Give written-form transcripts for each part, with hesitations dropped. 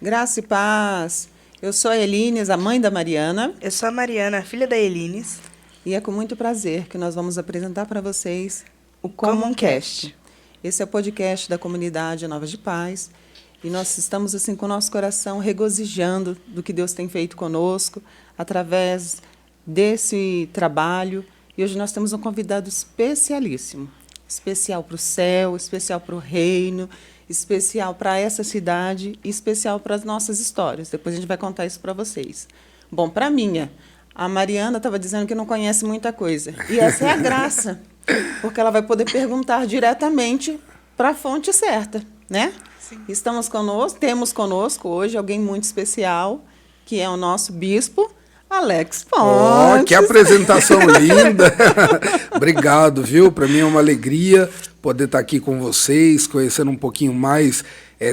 Graça e paz. Eu sou a Elines, a mãe da Mariana, Eu sou a Mariana, filha da Elines. e é com muito prazer que nós vamos apresentar para vocês o Comumcast. Comuncast. Esse é o podcast da comunidade Novas de Paz, e nós estamos assim com o nosso coração regozijando do que Deus tem feito conosco através desse trabalho. E hoje nós temos um convidado especialíssimo, especial para o céu, especial para o reino, especial para essa cidade e especial para as nossas histórias. Depois a gente vai contar isso para vocês. Bom, para a minha, a Mariana estava dizendo que não conhece muita coisa. E essa é a graça, porque ela vai poder perguntar diretamente para a fonte certa, né? Sim. Temos conosco hoje alguém muito especial, que é o nosso bispo, Alex Ó, Pontes. que apresentação linda! Obrigado, viu? Para mim é uma alegria poder estar aqui com vocês, conhecendo um pouquinho mais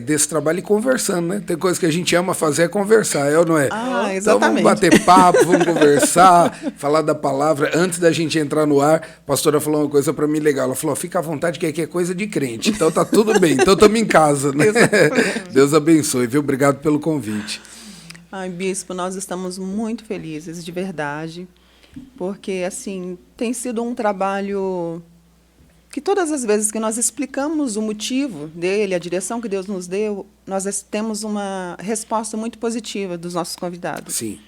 desse trabalho e conversando, né? Tem coisa que a gente ama fazer é conversar, é ou não é? Ah, Então exatamente. vamos bater papo, vamos conversar, falar da palavra. Antes da gente entrar no ar, a pastora falou uma coisa para mim legal. Ela falou, fica à vontade que aqui é coisa de crente. Então tá tudo bem, então estamos em casa, né? Deus abençoe, viu? Obrigado pelo convite. Ai, bispo, nós estamos muito felizes, de verdade, porque, assim, tem sido um trabalho que todas as vezes que nós explicamos o motivo dele, a direção que Deus nos deu, nós temos uma resposta muito positiva dos nossos convidados. Sim.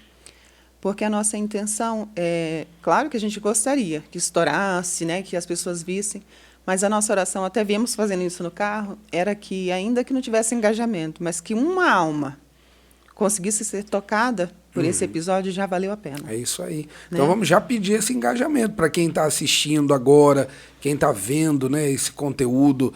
Porque a nossa intenção é, claro que a gente gostaria que estourasse, né, que as pessoas vissem, mas a nossa oração, até viemos fazendo isso no carro, era que, ainda que não tivesse engajamento, mas que uma alma conseguisse ser tocada por esse episódio, já valeu a pena. É isso aí. Né? Então vamos já pedir esse engajamento para quem está assistindo agora, quem está vendo, né, esse conteúdo.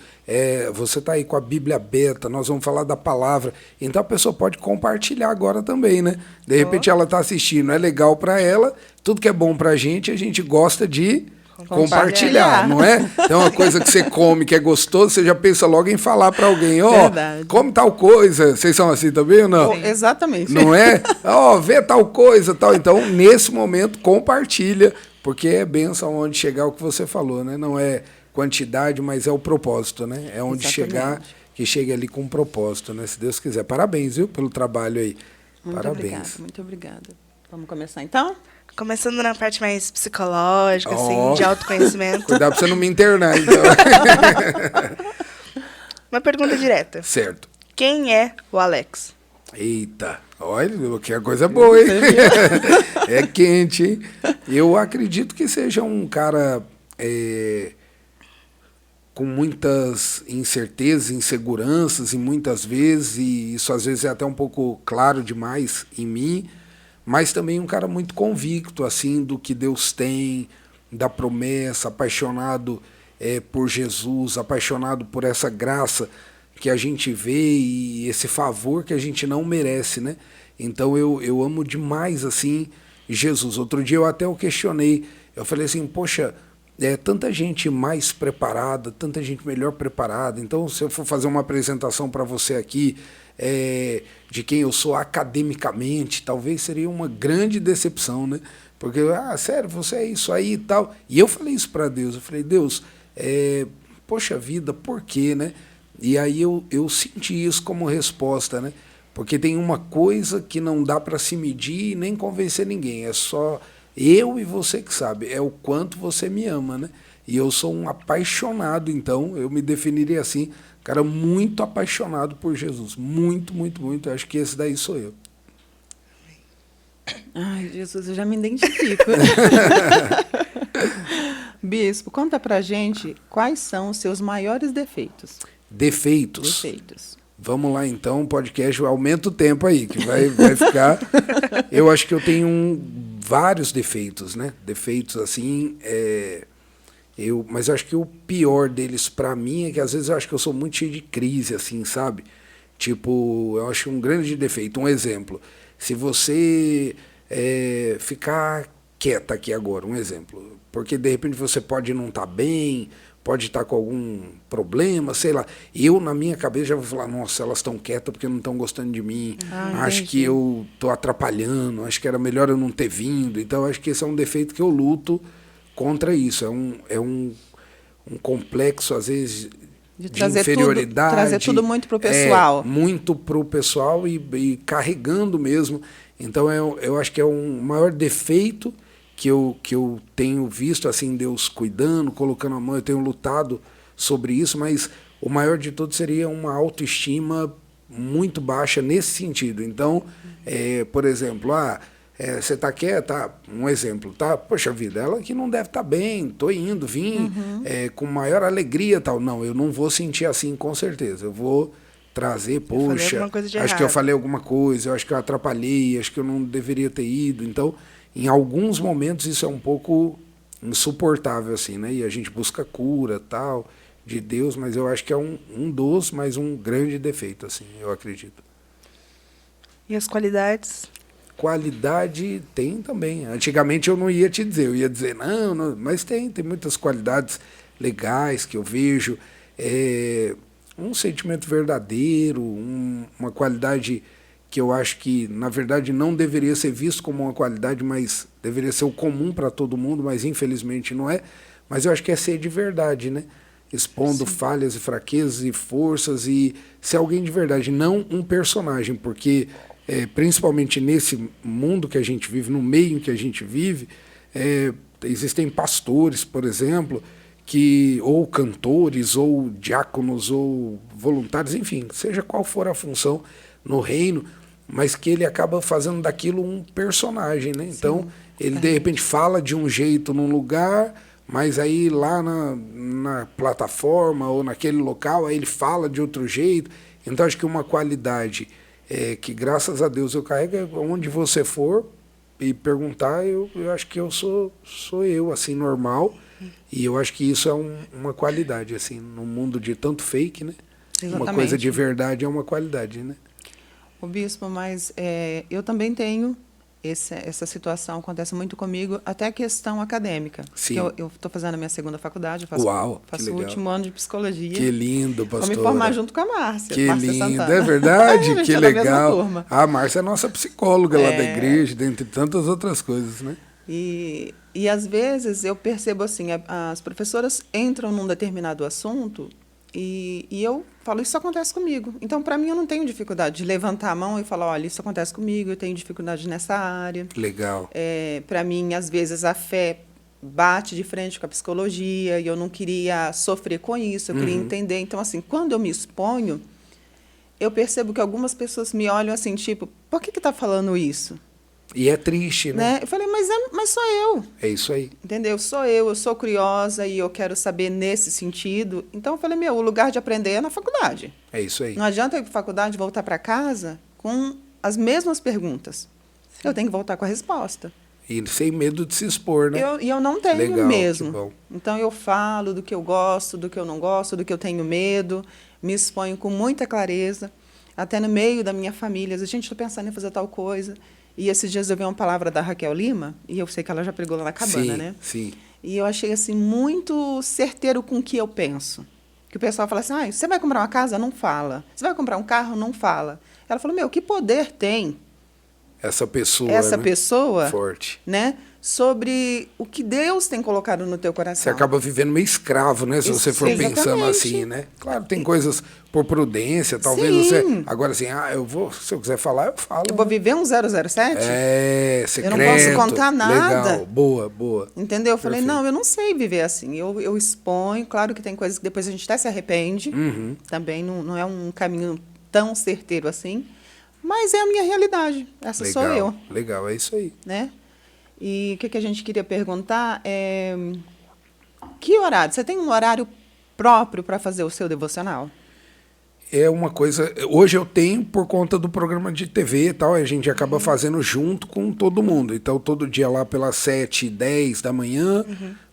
Você está aí com a Bíblia aberta, nós vamos falar da palavra. Então a pessoa pode compartilhar agora também, né? De repente ela está assistindo, é legal para ela, tudo que é bom para a gente gosta de compartilhar, não é? Então uma coisa que você come, que é gostoso, você já pensa logo em falar para alguém, come tal coisa. Vocês são assim também ou não? Exatamente. Não é? Vê tal coisa, tal. Então, nesse momento, compartilha, porque é bênção onde chegar o que você falou, né? Não é quantidade, mas é o propósito, né? É onde chegar, que chegue ali com um propósito, né? Se Deus quiser. Parabéns, viu, pelo trabalho aí. Muito Parabéns. obrigada, muito obrigada. Vamos começar, então? Começando na parte mais psicológica, assim, de autoconhecimento. Cuidado pra você não me internar, então. Uma pergunta direta. Certo. Quem é o Alex? Eita, olha, que coisa boa, hein? É quente, hein? Eu acredito que seja um cara com muitas incertezas, inseguranças, e muitas vezes, e isso às vezes é até um pouco claro demais em mim, mas também um cara muito convicto, assim, do que Deus tem, da promessa, apaixonado por Jesus, apaixonado por essa graça que a gente vê e esse favor que a gente não merece, né? Então eu amo demais, assim, Jesus. Outro dia eu até o questionei, eu falei assim, poxa, tanta gente mais preparada, tanta gente melhor preparada. Então, se eu for fazer uma apresentação para você aqui de quem eu sou academicamente, talvez seria uma grande decepção, né? Porque, sério, você é isso aí e tal. E eu falei isso para Deus, eu falei, Deus, poxa vida, por quê, né? E aí eu senti isso como resposta, né? Porque tem uma coisa que não dá para se medir e nem convencer ninguém, é só eu e você que sabe, é o quanto você me ama, né? E eu sou um apaixonado, então, eu me definiria assim, cara muito apaixonado por Jesus, muito, muito, muito, eu acho que esse daí sou eu. Ai, Jesus, eu já me identifico. Bispo, conta pra gente quais são os seus maiores defeitos. Defeitos. Defeitos. Vamos lá, então, podcast, aumenta o tempo aí, que vai ficar... Eu acho que eu tenho vários defeitos, né? Defeitos, assim, mas eu acho que o pior deles para mim é que às vezes eu acho que eu sou muito cheio de crise, assim, sabe? Tipo, eu acho um grande defeito. Um exemplo, se você ficar quieta aqui agora, um exemplo, porque de repente você pode não estar bem, pode estar com algum problema, sei lá. Eu, na minha cabeça, já vou falar, nossa, elas estão quietas porque não estão gostando de mim, acho que eu estou atrapalhando, acho que era melhor eu não ter vindo. Então, acho que esse é um defeito que eu luto contra isso. É um complexo, às vezes, De de trazer inferioridade. trazer tudo muito para o pessoal. Muito para o pessoal e carregando mesmo. Então, eu acho que é um maior defeito que eu tenho visto, assim, Deus cuidando, colocando a mão, eu tenho lutado sobre isso, mas o maior de todos seria uma autoestima muito baixa nesse sentido. Então, por exemplo, você está quieta, um exemplo, tá? Poxa vida, ela que não deve estar bem, estou indo, vim com maior alegria tal. Não, eu não vou sentir assim com certeza. Eu vou trazer, poxa, acho que eu falei alguma coisa, eu acho que eu atrapalhei, acho que eu não deveria ter ido. Então, em alguns momentos isso é um pouco insuportável, assim, né? E a gente busca cura, tal, de Deus, mas eu acho que é um dos, mas um grande defeito, assim, eu acredito. E as qualidades? Qualidade tem também. Antigamente eu não ia te dizer, eu ia dizer, não, mas tem muitas qualidades legais que eu vejo. Um sentimento verdadeiro, uma qualidade que eu acho que, na verdade, não deveria ser visto como uma qualidade, mas deveria ser o comum para todo mundo, mas infelizmente não é. Mas eu acho que é ser de verdade, né? Expondo falhas e fraquezas e forças e ser alguém de verdade, não um personagem, porque principalmente nesse mundo que a gente vive, no meio em que a gente vive, existem pastores, por exemplo, ou cantores, ou diáconos, ou voluntários, enfim, seja qual for a função no reino, mas que ele acaba fazendo daquilo um personagem, né? Então, ele de repente fala de um jeito num lugar, mas aí lá na plataforma ou naquele local, aí ele fala de outro jeito. Então, acho que uma qualidade que, graças a Deus, eu carrego onde você for e perguntar, eu acho que eu sou eu, assim, normal. E eu acho que isso é uma qualidade, assim, no mundo de tanto fake, né? Exatamente. Uma coisa de verdade é uma qualidade, né? O bispo, mas eu também tenho essa situação, acontece muito comigo, até a questão acadêmica. Sim. Eu estou fazendo a minha segunda faculdade, eu faço o último ano de psicologia. Que lindo, pastora. Vou me formar junto com a Márcia. Que Márcia lindo, Santana. é verdade? Que legal. A Márcia é nossa psicóloga lá da igreja, dentre tantas outras coisas, né? E às vezes eu percebo assim, as professoras entram num determinado assunto e eu falo, isso acontece comigo. Então, para mim, eu não tenho dificuldade de levantar a mão e falar, olha, isso acontece comigo, eu tenho dificuldade nessa área. Legal. Para mim, às vezes, a fé bate de frente com a psicologia e eu não queria sofrer com isso, eu queria entender. Então, assim, quando eu me exponho, eu percebo que algumas pessoas me olham assim, tipo, por que está falando isso? E é triste, né? Eu falei, mas sou eu. É isso aí. Entendeu? Eu sou curiosa e eu quero saber nesse sentido. Então, eu falei, o lugar de aprender é na faculdade. É isso aí. Não adianta eu ir para a faculdade e voltar para casa com as mesmas perguntas. Sim. Eu tenho que voltar com a resposta. E sem medo de se expor, né? Eu não tenho Legal, mesmo. Que bom. Então, eu falo do que eu gosto, do que eu não gosto, do que eu tenho medo, me exponho com muita clareza, até no meio da minha família. Gente, estou pensando em fazer tal coisa. E esses dias eu vi uma palavra da Raquel Lima, e eu sei que ela já pregou lá na cabana, né? Sim. E eu achei assim muito certeiro com o que eu penso. Que o pessoal fala assim, você vai comprar uma casa? Não fala. Você vai comprar um carro? Não fala. Ela falou, que poder tem essa pessoa, forte, né? Sobre o que Deus tem colocado no teu coração. Você acaba vivendo meio escravo, né? Se você for pensando assim, né? Claro, tem coisas por prudência, talvez você... Agora assim, se eu quiser falar, eu falo. Eu vou viver um 007? Secreto. Eu não posso contar nada. Legal, boa. Entendeu? Eu falei, eu não sei viver assim. Eu exponho, claro que tem coisas que depois a gente até se arrepende. Também não é um caminho tão certeiro assim. Mas é a minha realidade. Essa sou eu. Legal, é isso aí. Né? E o que a gente queria perguntar que horário? Você tem um horário próprio para fazer o seu devocional? É uma coisa... Hoje eu tenho por conta do programa de TV e tal, a gente acaba fazendo junto com todo mundo. Então, todo dia lá pelas 7h10 da manhã,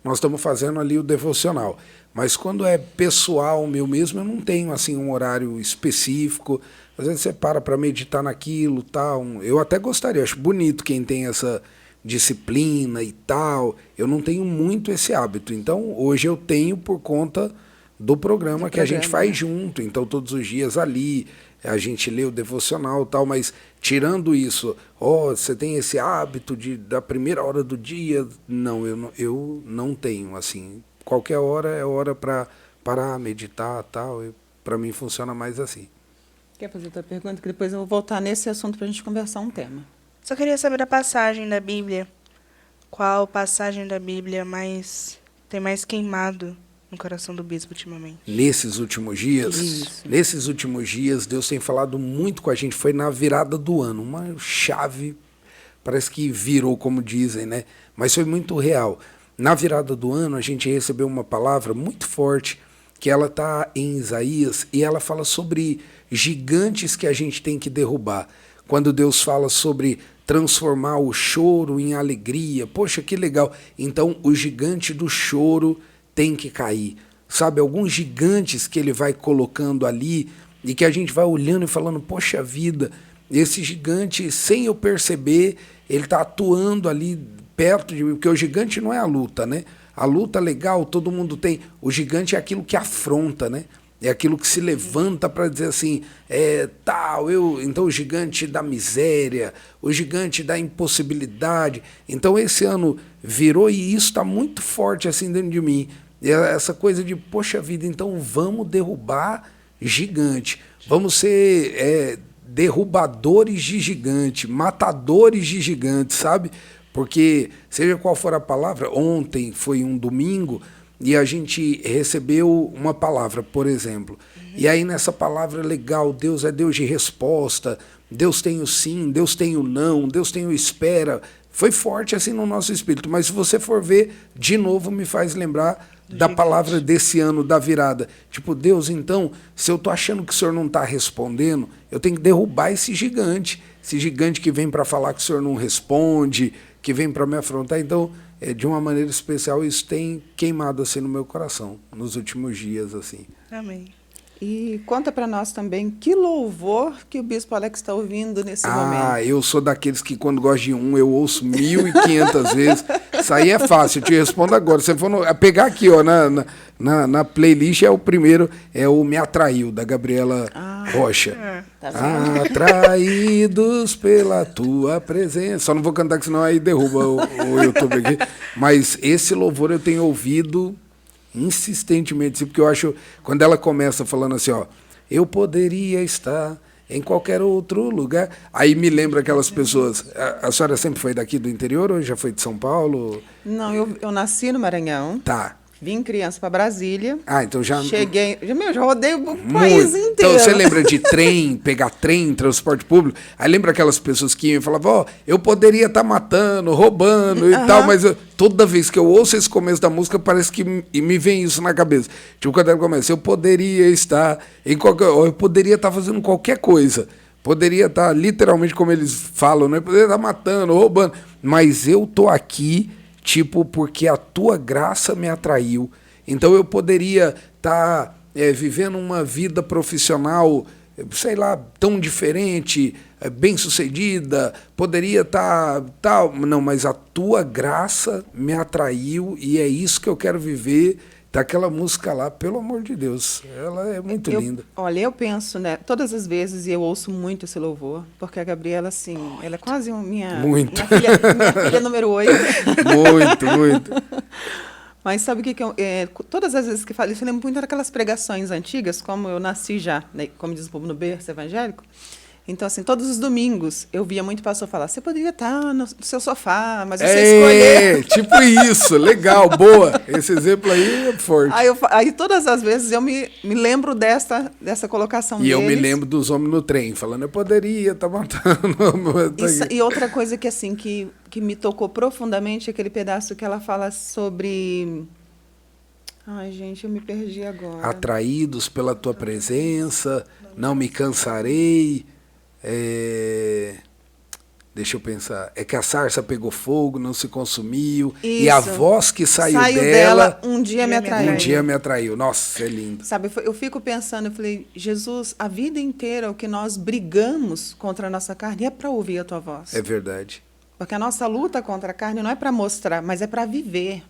nós estamos fazendo ali o devocional. Mas quando é pessoal meu mesmo, eu não tenho assim um horário específico. Às vezes você para meditar naquilo, tal. Eu até gostaria, acho bonito quem tem essa disciplina e tal. Eu não tenho muito esse hábito. Então, hoje eu tenho por conta do programa que a gente faz junto. Então, todos os dias ali, a gente lê o devocional e tal. Mas, tirando isso, você tem esse hábito da primeira hora do dia? Não, eu não tenho, assim. Qualquer hora é hora para parar, meditar, tal. Para mim funciona mais assim. Quer fazer outra pergunta? Que depois eu vou voltar nesse assunto para a gente conversar um tema. Só queria saber a passagem da Bíblia. Qual passagem da Bíblia tem mais queimado no coração do bispo ultimamente? Nesses últimos dias, Deus tem falado muito com a gente. Foi na virada do ano, uma chave, parece que virou, como dizem, né? Mas foi muito real. Na virada do ano, a gente recebeu uma palavra muito forte, que ela está em Isaías, e ela fala sobre gigantes que a gente tem que derrubar. Quando Deus fala sobre transformar o choro em alegria, poxa, que legal. Então, o gigante do choro tem que cair. Sabe, alguns gigantes que ele vai colocando ali e que a gente vai olhando e falando, poxa vida, esse gigante, sem eu perceber, ele está atuando ali perto de mim, porque o gigante não é a luta, né? A luta legal, todo mundo tem. O gigante é aquilo que afronta, né? É aquilo que se levanta para dizer assim, então o gigante da miséria, o gigante da impossibilidade. Então esse ano virou e isso está muito forte assim dentro de mim. Essa coisa de, poxa vida, então vamos derrubar gigante. Vamos ser derrubadores de gigante, matadores de gigante, sabe? Porque, seja qual for a palavra, ontem foi um domingo, e a gente recebeu uma palavra, por exemplo. E aí nessa palavra legal, Deus é Deus de resposta, Deus tem o sim, Deus tem o não, Deus tem o espera. Foi forte assim no nosso espírito, mas se você for ver, de novo me faz lembrar da palavra desse ano, da virada. Tipo, Deus, então, se eu tô achando que o Senhor não está respondendo, eu tenho que derrubar esse gigante que vem para falar que o Senhor não responde, que vem para me afrontar. Então, de uma maneira especial, isso tem queimado assim no meu coração, nos últimos dias. Assim. Amém. E conta para nós também que louvor que o Bispo Alex está ouvindo nesse momento. Eu sou daqueles que quando gosto de um, eu ouço 1.500 vezes. Isso aí é fácil, eu te respondo agora. Se for pegar aqui, ó, na playlist, é o primeiro, é o Me Atraiu, da Gabriela Rocha. Tá vendo? Atraídos pela tua presença. Só não vou cantar, que senão aí derruba o YouTube aqui. Mas esse louvor eu tenho ouvido insistentemente, porque eu acho, quando ela começa falando assim, ó, eu poderia estar em qualquer outro lugar, aí me lembra aquelas pessoas. A senhora sempre foi daqui do interior ou já foi de São Paulo? Não, eu nasci no Maranhão. Tá. Vim criança para Brasília. Então já... Cheguei... Já rodei o país inteiro. Então você lembra de trem, pegar trem, transporte público? Aí lembra aquelas pessoas que iam e falavam, eu poderia estar matando, roubando e tal, mas toda vez que eu ouço esse começo da música, parece que me vem isso na cabeça. Tipo, quando ela começa, eu poderia estar eu poderia estar fazendo qualquer coisa. Poderia estar, literalmente, como eles falam, né? Poderia estar matando, roubando. Mas eu tô aqui... Tipo, porque a tua graça me atraiu. Então eu poderia estar vivendo uma vida profissional, sei lá, tão diferente, bem-sucedida, poderia estar tal. Não, mas a tua graça me atraiu e é isso que eu quero viver. Daquela música lá, pelo amor de Deus, ela é muito linda. Olha, eu penso, né, todas as vezes, e eu ouço muito esse louvor, porque a Gabriela, assim, ela é quase minha filha número 8. Muito. Mas sabe o que todas as vezes que falo isso, eu lembro muito daquelas pregações antigas, como eu nasci já, né, como diz o povo, no berço evangélico. Então, assim, todos os domingos eu via muito pastor falar, você poderia estar no seu sofá, mas você escolheu. Tipo isso, legal, boa. Esse exemplo aí é forte. Aí todas as vezes eu me lembro dessa colocação deles. E eu me lembro dos homens no trem, falando, eu poderia estar matando. E outra coisa que, assim, que me tocou profundamente, é aquele pedaço que ela fala sobre... Ai, gente, eu me perdi agora. Atraídos pela tua presença, não me cansarei... Deixa eu pensar. É que a sarça pegou fogo, não se consumiu. Isso. E a voz que saiu dela um dia me atraiu. Um dia me atraiu. Nossa, é lindo. Sabe, eu fico pensando, eu falei, Jesus, a vida inteira o que nós brigamos contra a nossa carne é para ouvir a tua voz. É verdade. Porque a nossa luta contra a carne não é para mostrar, mas é para viver.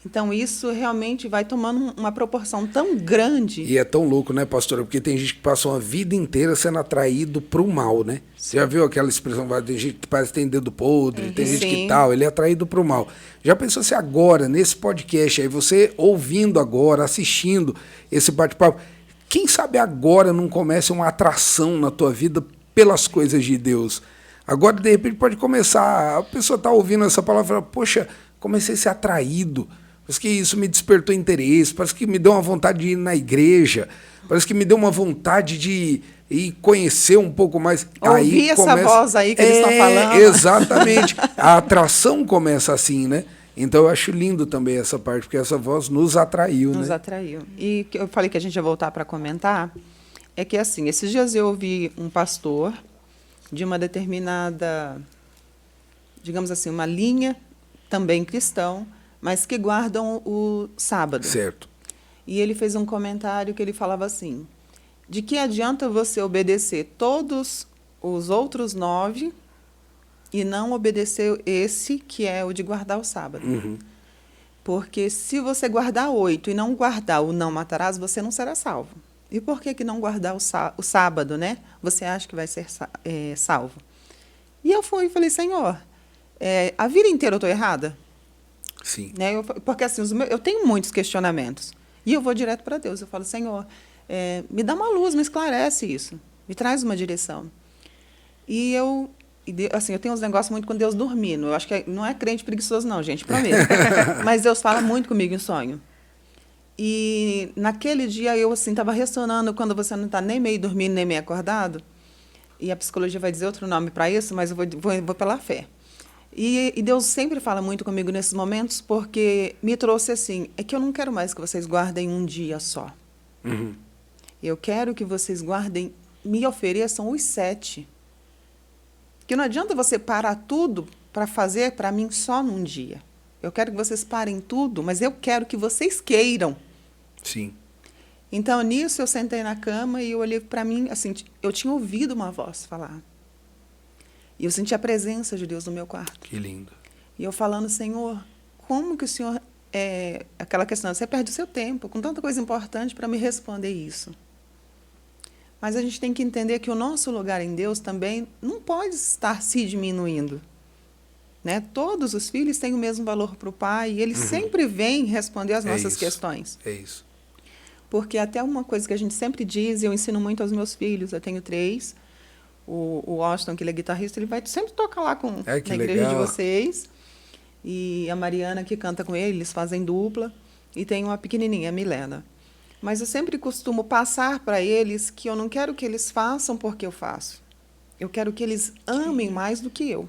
Então, isso realmente vai tomando uma proporção tão grande. E é tão louco, né, pastora? Porque tem gente que passa uma vida inteira sendo atraído para o mal, né? Você já viu aquela expressão, tem gente que parece que tem dedo podre, tem gente que Sim. tal, ele é atraído para o mal. Já pensou se agora, nesse podcast aí, você ouvindo agora, assistindo esse bate-papo, quem sabe agora não comece uma atração na tua vida pelas coisas de Deus? Agora, de repente, pode começar, a pessoa está ouvindo essa palavra e fala, poxa, comecei a ser atraído. Parece que isso me despertou interesse, parece que me deu uma vontade de ir na igreja, parece que me deu uma vontade de ir conhecer um pouco mais. Ouvir essa voz aí que eles estão falando. Exatamente. A atração começa assim, né? Então eu acho lindo também essa parte, porque essa voz nos atraiu, Nos né? atraiu. E que eu falei que a gente ia voltar para comentar, é que assim, esses dias eu ouvi um pastor de uma determinada, digamos assim, uma linha também cristão, mas que guardam o sábado. Certo. E ele fez um comentário que ele falava assim, de que adianta você obedecer todos os outros 9 e não obedecer esse que é o de guardar o sábado. Uhum. Porque se você guardar 8 e não guardar o não matarás, você não será salvo. E por que não guardar o sábado, né? Você acha que vai ser salvo? E eu fui e falei, Senhor, a vida inteira eu estou errada? Sim. Né? Porque assim, eu tenho muitos questionamentos. E eu vou direto para Deus. Eu falo, Senhor, me dá uma luz, me esclarece isso. Me traz uma direção. E eu tenho uns negócios muito com Deus dormindo. Eu acho que não é crente preguiçoso, não, gente, prometo. Mas Deus fala muito comigo em sonho. E naquele dia eu estava ressonando quando você não está nem meio dormindo, nem meio acordado. E a psicologia vai dizer outro nome para isso, mas eu vou pela fé. E Deus sempre fala muito comigo nesses momentos, porque me trouxe assim, é que eu não quero mais que vocês guardem um dia só. Uhum. Eu quero que vocês guardem, me ofereçam os 7. Que não adianta você parar tudo para fazer para mim só num dia. Eu quero que vocês parem tudo, mas eu quero que vocês queiram. Sim. Então, nisso, eu sentei na cama e eu olhei para mim, assim, eu tinha ouvido uma voz falar. E eu senti a presença de Deus no meu quarto. Que lindo. E eu falando, Senhor, como que o Senhor... aquela questão, você perde o seu tempo com tanta coisa importante para me responder isso. Mas a gente tem que entender que o nosso lugar em Deus também não pode estar se diminuindo. Né? Todos os filhos têm o mesmo valor para o pai e ele sempre vem responder as nossas questões. É isso. Porque até uma coisa que a gente sempre diz, e eu ensino muito aos meus filhos, eu tenho 3... O Washington, que ele é guitarrista, ele vai sempre tocar lá na igreja de vocês. E a Mariana, que canta com ele, eles fazem dupla. E tem uma pequenininha, a Milena. Mas eu sempre costumo passar para eles que eu não quero que eles façam porque eu faço. Eu quero que eles amem mais do que eu.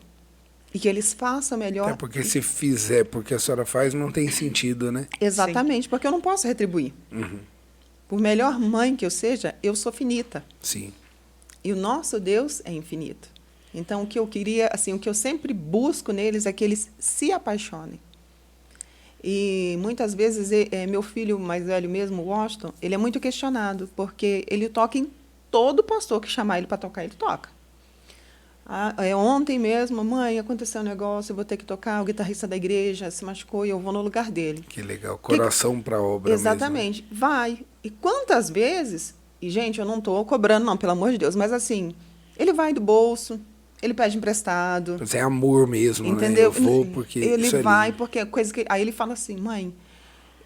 E que eles façam melhor. É porque se fizer porque a senhora faz, não tem sentido, né? Exatamente, porque eu não posso retribuir. Uhum. Por melhor mãe que eu seja, eu sou finita. Sim. E o nosso Deus é infinito. Então, o que eu queria, assim, o que eu sempre busco neles é que eles se apaixonem. E muitas vezes, meu filho mais velho mesmo, o Washington, ele é muito questionado, porque ele toca em todo pastor que chamar ele para tocar, ele toca. Ontem mesmo, mãe, aconteceu um negócio, eu vou ter que tocar, o guitarrista da igreja se machucou e eu vou no lugar dele. Que legal, coração para a obra. Exatamente, mesmo. Vai. E quantas vezes... E, gente, eu não estou cobrando, não, pelo amor de Deus. Mas, assim, ele vai do bolso, ele pede emprestado. Mas é amor mesmo, entendeu? Né? Eu vou porque ele isso vai lindo. porque é coisa que... Aí ele fala assim, mãe,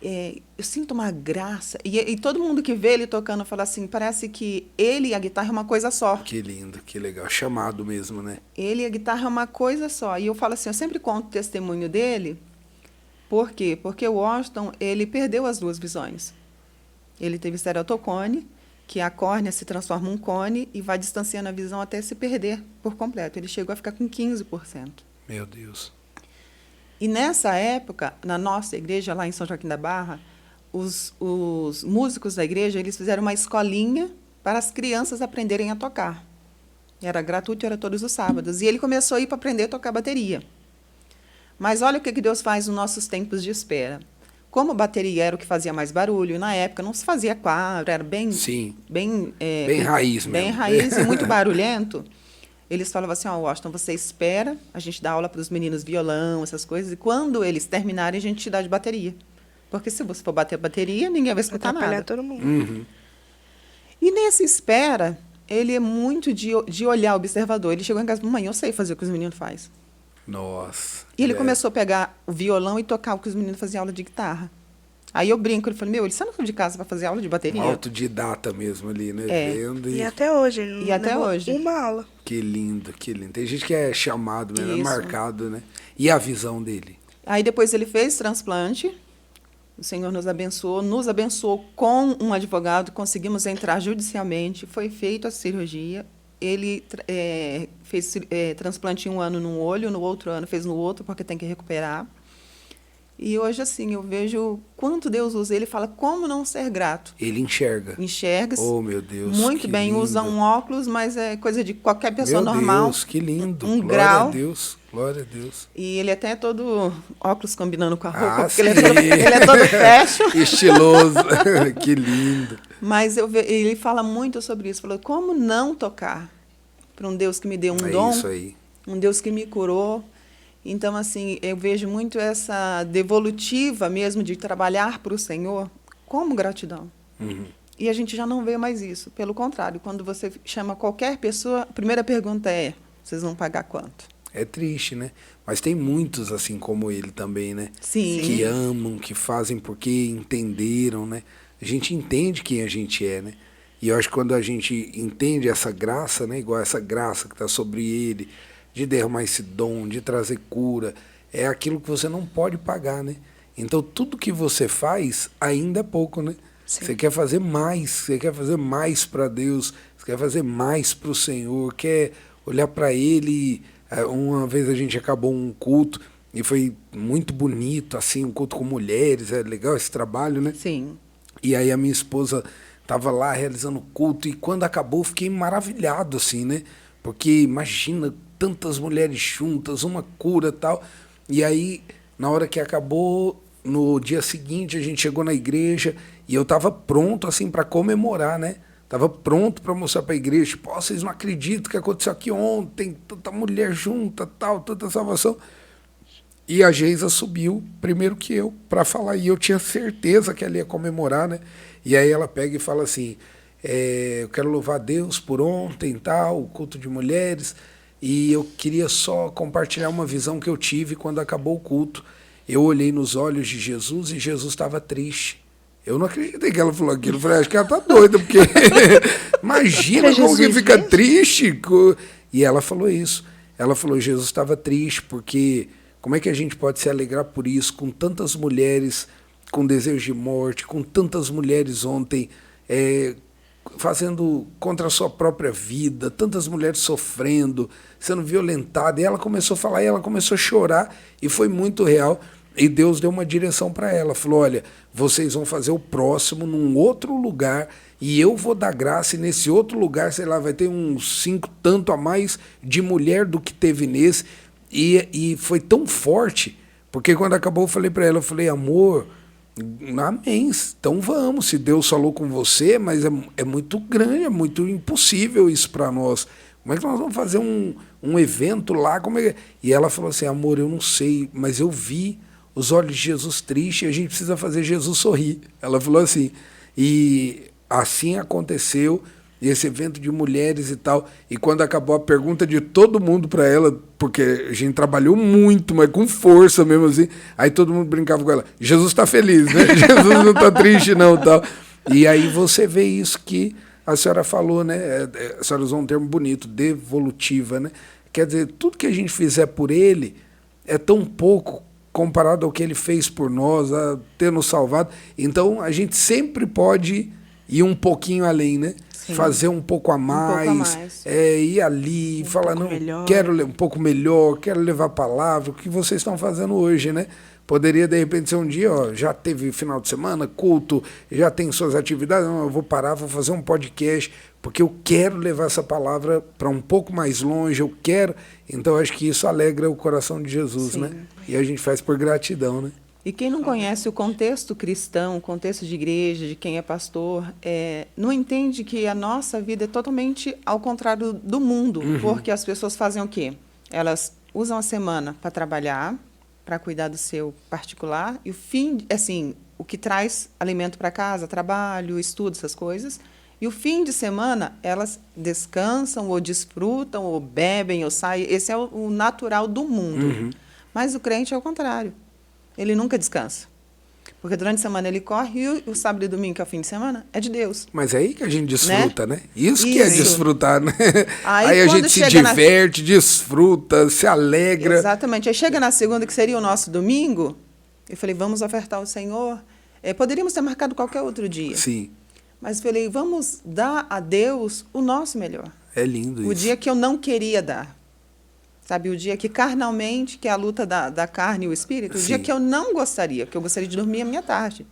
eu sinto uma graça. E todo mundo que vê ele tocando fala assim, parece que ele e a guitarra é uma coisa só. Que lindo, que legal. Chamado mesmo, né? Ele e a guitarra é uma coisa só. E eu falo assim, eu sempre conto o testemunho dele. Por quê? Porque o Washington, ele perdeu as 2 visões. Ele teve estereotocone, que a córnea se transforma em um cone e vai distanciando a visão até se perder por completo. Ele chegou a ficar com 15%. Meu Deus. E nessa época, na nossa igreja, lá em São Joaquim da Barra, os músicos da igreja, eles fizeram uma escolinha para as crianças aprenderem a tocar. Era gratuito, era todos os sábados. E ele começou a ir para aprender a tocar bateria. Mas olha o que Deus faz nos nossos tempos de espera. Como bateria era o que fazia mais barulho, na época não se fazia quadro, era bem raiz mesmo. Bem raiz e muito barulhento. Eles falavam assim, Washington, você espera, a gente dá aula para os meninos violão, essas coisas, e quando eles terminarem, a gente te dá de bateria. Porque se você for bater a bateria, ninguém vai escutar Atrapalhar nada. todo mundo. Uhum. E nessa espera, ele é muito de olhar observador. Ele chegou em casa e falou, mãe, eu sei fazer o que os meninos fazem. Nossa. E ele começou a pegar o violão e tocar o que os meninos faziam aula de guitarra. Aí eu brinco, ele falou, ele saiu de casa para fazer aula de bateria. Autodidata mesmo ali, né? É. Vendo E até hoje. Ele não E até levou hoje. uma aula. Que lindo, que lindo. Tem gente que é chamado mesmo, é Isso. marcado, né? E a visão dele? Aí depois ele fez transplante, o Senhor nos abençoou com um advogado, conseguimos entrar judicialmente, foi feita a cirurgia, ele fez transplante em um ano num olho, no outro ano fez no outro, porque tem que recuperar. E hoje, assim, eu vejo quanto Deus usa ele, fala como não ser grato. Ele enxerga. Enxerga-se Oh, meu Deus. muito que bem, lindo. usa um óculos, mas é coisa de qualquer pessoa Meu normal. Deus, que lindo. Um Glória grau. a Deus. Glória a Deus. E ele até é todo óculos combinando com a roupa, Ah, porque ele sim. é todo fashion. Estiloso. Que lindo. Mas ele fala muito sobre isso. Falou, como não tocar para um Deus que me deu um É dom, isso aí. um Deus que me curou. Então, assim, eu vejo muito essa devolutiva mesmo de trabalhar para o Senhor como gratidão. Uhum. E a gente já não vê mais isso. Pelo contrário, quando você chama qualquer pessoa, a primeira pergunta é, vocês vão pagar quanto? É triste, né? Mas tem muitos assim como ele também, né? Sim. Que amam, que fazem porque entenderam, né? A gente entende quem a gente é, né? E eu acho que quando a gente entende essa graça, né? Igual essa graça que está sobre ele, de derramar esse dom, de trazer cura, é aquilo que você não pode pagar, né? Então tudo que você faz ainda é pouco, né? Sim. Você quer fazer mais para Deus, você quer fazer mais para o Senhor, quer olhar para Ele. Uma vez a gente acabou um culto e foi muito bonito, assim, um culto com mulheres, é legal esse trabalho, né? Sim. E aí a minha esposa estava lá realizando o culto e quando acabou eu fiquei maravilhado, assim, né? Porque imagina tantas mulheres juntas, uma cura e tal. E aí, na hora que acabou, no dia seguinte, a gente chegou na igreja e eu estava pronto, assim, para comemorar, né? Estava pronto para mostrar para a igreja, tipo, oh, vocês não acreditam que aconteceu aqui ontem, tanta mulher junta, tal, tanta salvação. E a Geisa subiu primeiro que eu para falar, e eu tinha certeza que ela ia comemorar, né? E aí ela pega e fala assim, eu quero louvar a Deus por ontem, tal, o culto de mulheres, e eu queria só compartilhar uma visão que eu tive quando acabou o culto. Eu olhei nos olhos de Jesus e Jesus estava triste. Eu não acreditei que ela falou aquilo. Eu falei, acho que ela tá doida, porque imagina como que fica triste. E ela falou isso. Ela falou, Jesus estava triste, porque como é que a gente pode se alegrar por isso, com tantas mulheres com desejo de morte, com tantas mulheres ontem fazendo contra a sua própria vida, tantas mulheres sofrendo, sendo violentadas. E ela começou a falar, e ela começou a chorar, e foi muito real. E Deus deu uma direção para ela, falou, olha, vocês vão fazer o próximo num outro lugar e eu vou dar graça e nesse outro lugar, sei lá, vai ter uns 5 tanto a mais de mulher do que teve nesse. E foi tão forte, porque quando acabou eu falei para ela, eu falei, amor, amém, então vamos, se Deus falou com você, mas é muito grande, é muito impossível isso para nós. Como é que nós vamos fazer um evento lá? Como é que... E ela falou assim, amor, eu não sei, mas eu vi os olhos de Jesus tristes e a gente precisa fazer Jesus sorrir. Ela falou assim. E assim aconteceu, esse evento de mulheres e tal. E quando acabou a pergunta de todo mundo para ela, porque a gente trabalhou muito, mas com força mesmo assim, aí todo mundo brincava com ela, Jesus está feliz, né? Jesus não está triste não, tal. E aí você vê isso que a senhora falou, né? A senhora usou um termo bonito, devolutiva, né? Quer dizer, tudo que a gente fizer por ele é tão pouco comparado ao que ele fez por nós, a ter nos salvado. Então, a gente sempre pode ir um pouquinho além, né? Sim. Fazer um pouco a mais, Um pouco a mais. Ir ali, falar, não, melhor. quero um pouco melhor, quero levar a palavra, o que vocês estão fazendo hoje, né? Poderia, de repente, ser um dia, ó, já teve final de semana, culto, já tem suas atividades, não, eu vou parar, vou fazer um podcast, porque eu quero levar essa palavra para um pouco mais longe, eu quero. Então, acho que isso alegra o coração de Jesus, Sim. né? E a gente faz por gratidão, né? E quem não conhece o contexto cristão, o contexto de igreja, de quem é pastor, não entende que a nossa vida é totalmente ao contrário do mundo, porque as pessoas fazem o quê? Elas usam a semana para trabalhar, para cuidar do seu particular, e o fim, assim, o que traz alimento para casa, trabalho, estudo, essas coisas. E o fim de semana, elas descansam, ou desfrutam, ou bebem, ou saem. Esse é o natural do mundo. Mas o crente é o contrário. Ele nunca descansa. Porque durante a semana ele corre e o sábado e domingo, que é o fim de semana, é de Deus. Mas é aí que a gente desfruta, né? Isso que é Isso. desfrutar, né? Aí Aí a quando gente se chega diverte, desfruta, se alegra. Exatamente. Aí chega na segunda, que seria o nosso domingo, eu falei, vamos ofertar ao Senhor. Poderíamos ter marcado qualquer outro dia. Sim, Mas falei, vamos dar a Deus o nosso melhor. é lindo isso. O dia que eu não queria dar. Sabe, o dia que carnalmente, que é a luta da carne e o espírito, o dia Sim. que eu não gostaria, que eu gostaria de dormir a minha tarde.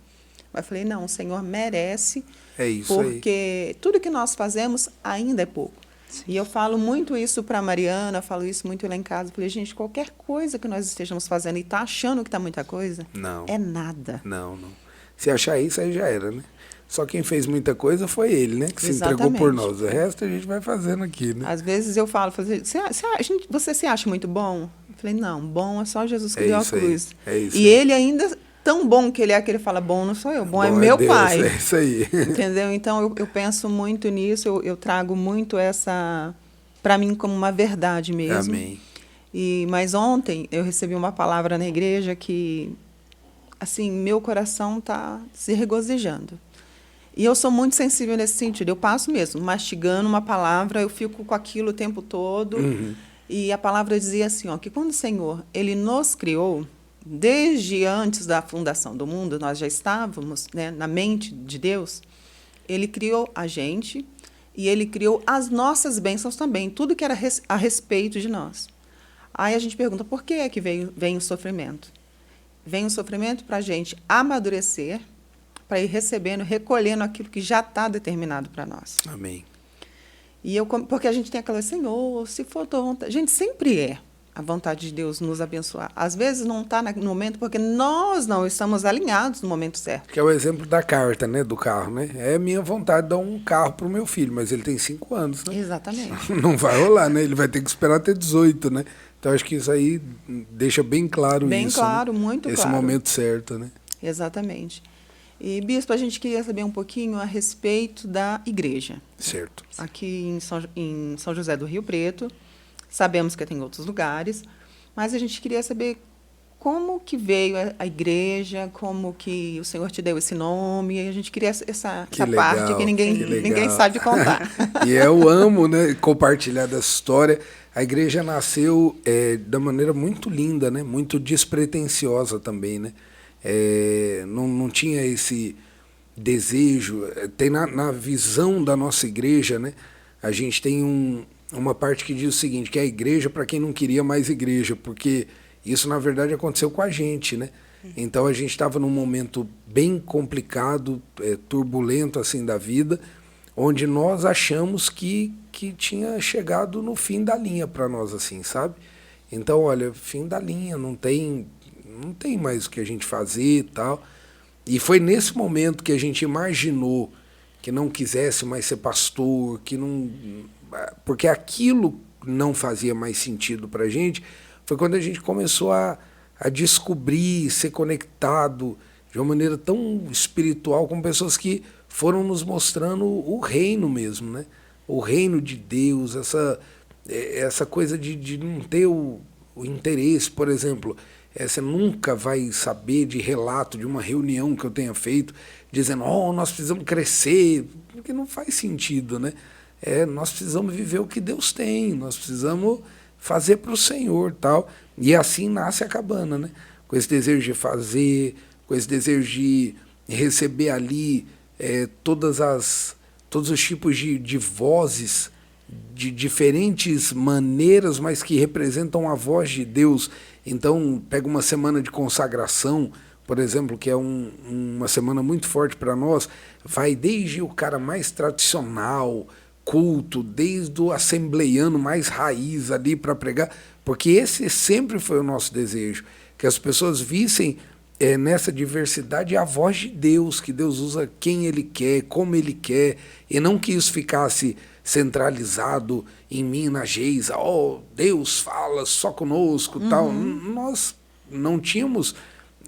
Mas eu falei, não, o Senhor merece, É isso aí. porque tudo que nós fazemos ainda é pouco. E eu falo muito isso para a Mariana, falo isso muito lá em casa. Eu falei, gente, qualquer coisa que nós estejamos fazendo e está achando que está muita coisa, Não. é nada. Não. Se achar isso, aí já era, né? Só quem fez muita coisa foi ele, né? Que se entregou Exatamente. por nós. O resto a gente vai fazendo aqui, né? Às vezes eu falo, você se acha muito bom? Eu falei, não, bom é só Jesus que É deu a isso aí, cruz. é isso E aí. ele ainda, tão bom que ele é, que ele fala, bom não sou eu, bom é Bom, meu Deus, pai. É isso aí. Entendeu? Então, eu penso muito nisso, eu trago muito essa, para mim, como uma verdade mesmo. Amém. Mas ontem eu recebi uma palavra na igreja que, assim, meu coração está se regozijando. E eu sou muito sensível nesse sentido. Eu passo mesmo, mastigando uma palavra, eu fico com aquilo o tempo todo. E a palavra dizia assim, ó, que quando o Senhor, ele nos criou, desde antes da fundação do mundo, nós já estávamos, né, na mente de Deus, ele criou a gente e ele criou as nossas bênçãos também, tudo que era a respeito de nós. Aí a gente pergunta, por que é que vem o sofrimento? Vem o sofrimento para a gente amadurecer, para ir recebendo, recolhendo aquilo que já está determinado para nós. Amém. Porque a gente tem aquela, Senhor, se for tua vontade. Gente, sempre é a vontade de Deus nos abençoar. Às vezes não está no momento, porque nós não estamos alinhados no momento certo. Que é o exemplo da carta, né? Do carro, né? É minha vontade de dar um carro pro meu filho, mas ele tem 5 anos, né? Exatamente. Não vai rolar, né? Ele vai ter que esperar ter 18, né? Então acho que isso aí deixa bem claro Bem isso. claro, né? muito Esse claro. momento certo, né? Exatamente. E, Bispo, a gente queria saber um pouquinho a respeito da igreja. Certo. Aqui em São José do Rio Preto, sabemos que tem outros lugares, mas a gente queria saber como que veio a igreja, como que o Senhor te deu esse nome, e a gente queria essa Que parte legal, que que ninguém legal. sabe contar. E eu amo, né, compartilhar dessa história. A igreja nasceu da maneira muito linda, né? Muito despretensiosa também, né? Não tinha esse desejo. Tem na visão da nossa igreja, né? A gente tem uma parte que diz o seguinte, que é a igreja para quem não queria mais igreja, porque isso, na verdade, aconteceu com a gente, né? Então, a gente estava num momento bem complicado, turbulento, assim, da vida, onde nós achamos que tinha chegado no fim da linha para nós, assim, sabe? Então, olha, fim da linha, não tem mais o que a gente fazer e tal. E foi nesse momento que a gente imaginou que não quisesse mais ser pastor, porque aquilo não fazia mais sentido para a gente. Foi quando a gente começou a descobrir, ser conectado de uma maneira tão espiritual com pessoas que foram nos mostrando o reino mesmo, né? O reino de Deus, essa coisa de não ter o interesse, por exemplo. Você nunca vai saber de relato de uma reunião que eu tenha feito, dizendo, nós precisamos crescer, porque não faz sentido, né? Nós precisamos viver o que Deus tem, nós precisamos fazer para o Senhor, tal. E assim nasce a cabana, né? Com esse desejo de fazer, com esse desejo de receber ali todos os tipos de vozes, de diferentes maneiras, mas que representam a voz de Deus. Então, pega uma semana de consagração, por exemplo, que é uma semana muito forte para nós, vai desde o cara mais tradicional, culto, desde o assembleiano mais raiz ali para pregar, porque esse sempre foi o nosso desejo, que as pessoas vissem nessa diversidade a voz de Deus, que Deus usa quem Ele quer, como Ele quer, e não que isso ficasse centralizado em mim, na Geisa, Deus fala só conosco, tal. Nós não tínhamos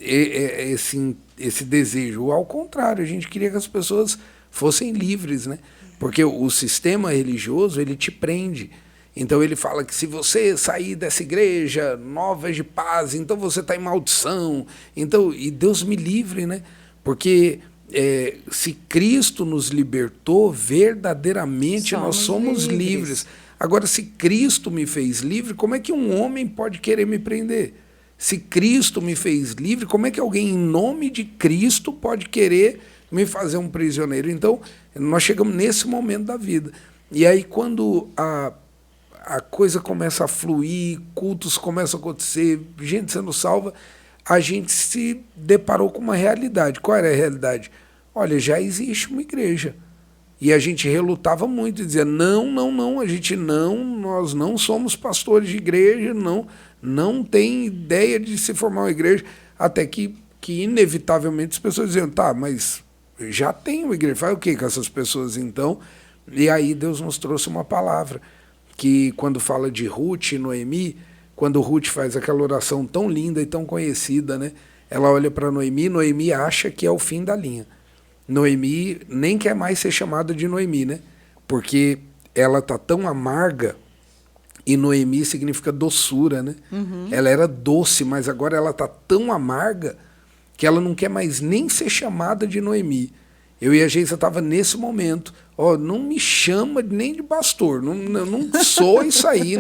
esse esse desejo. Ao contrário, a gente queria que as pessoas fossem livres, né? Porque o sistema religioso, ele te prende. Então ele fala que se você sair dessa igreja Novas de Paz, então você está em maldição. Então, e Deus me livre, né? Porque se Cristo nos libertou, verdadeiramente nós somos livres. Agora, se Cristo me fez livre, como é que um homem pode querer me prender? Se Cristo me fez livre, como é que alguém, em nome de Cristo, pode querer me fazer um prisioneiro? Então, nós chegamos nesse momento da vida. E aí, quando a coisa começa a fluir, cultos começam a acontecer, gente sendo salva, a gente se deparou com uma realidade. Qual era a realidade? Olha, já existe uma igreja. E a gente relutava muito, dizia, não, nós não somos pastores de igreja, não tem ideia de se formar uma igreja, até que inevitavelmente as pessoas diziam, tá, mas já tem uma igreja, faz o que com essas pessoas então? E aí Deus nos trouxe uma palavra, que quando fala de Ruth e Noemi, quando Ruth faz aquela oração tão linda e tão conhecida, né? Ela olha para Noemi, Noemi acha que é o fim da linha. Noemi nem quer mais ser chamada de Noemi, né? Porque ela tá tão amarga, e Noemi significa doçura, né? Ela era doce, mas agora ela tá tão amarga que ela não quer mais nem ser chamada de Noemi. Eu e a Geisa estava nesse momento. Não me chama nem de pastor, não sou isso aí,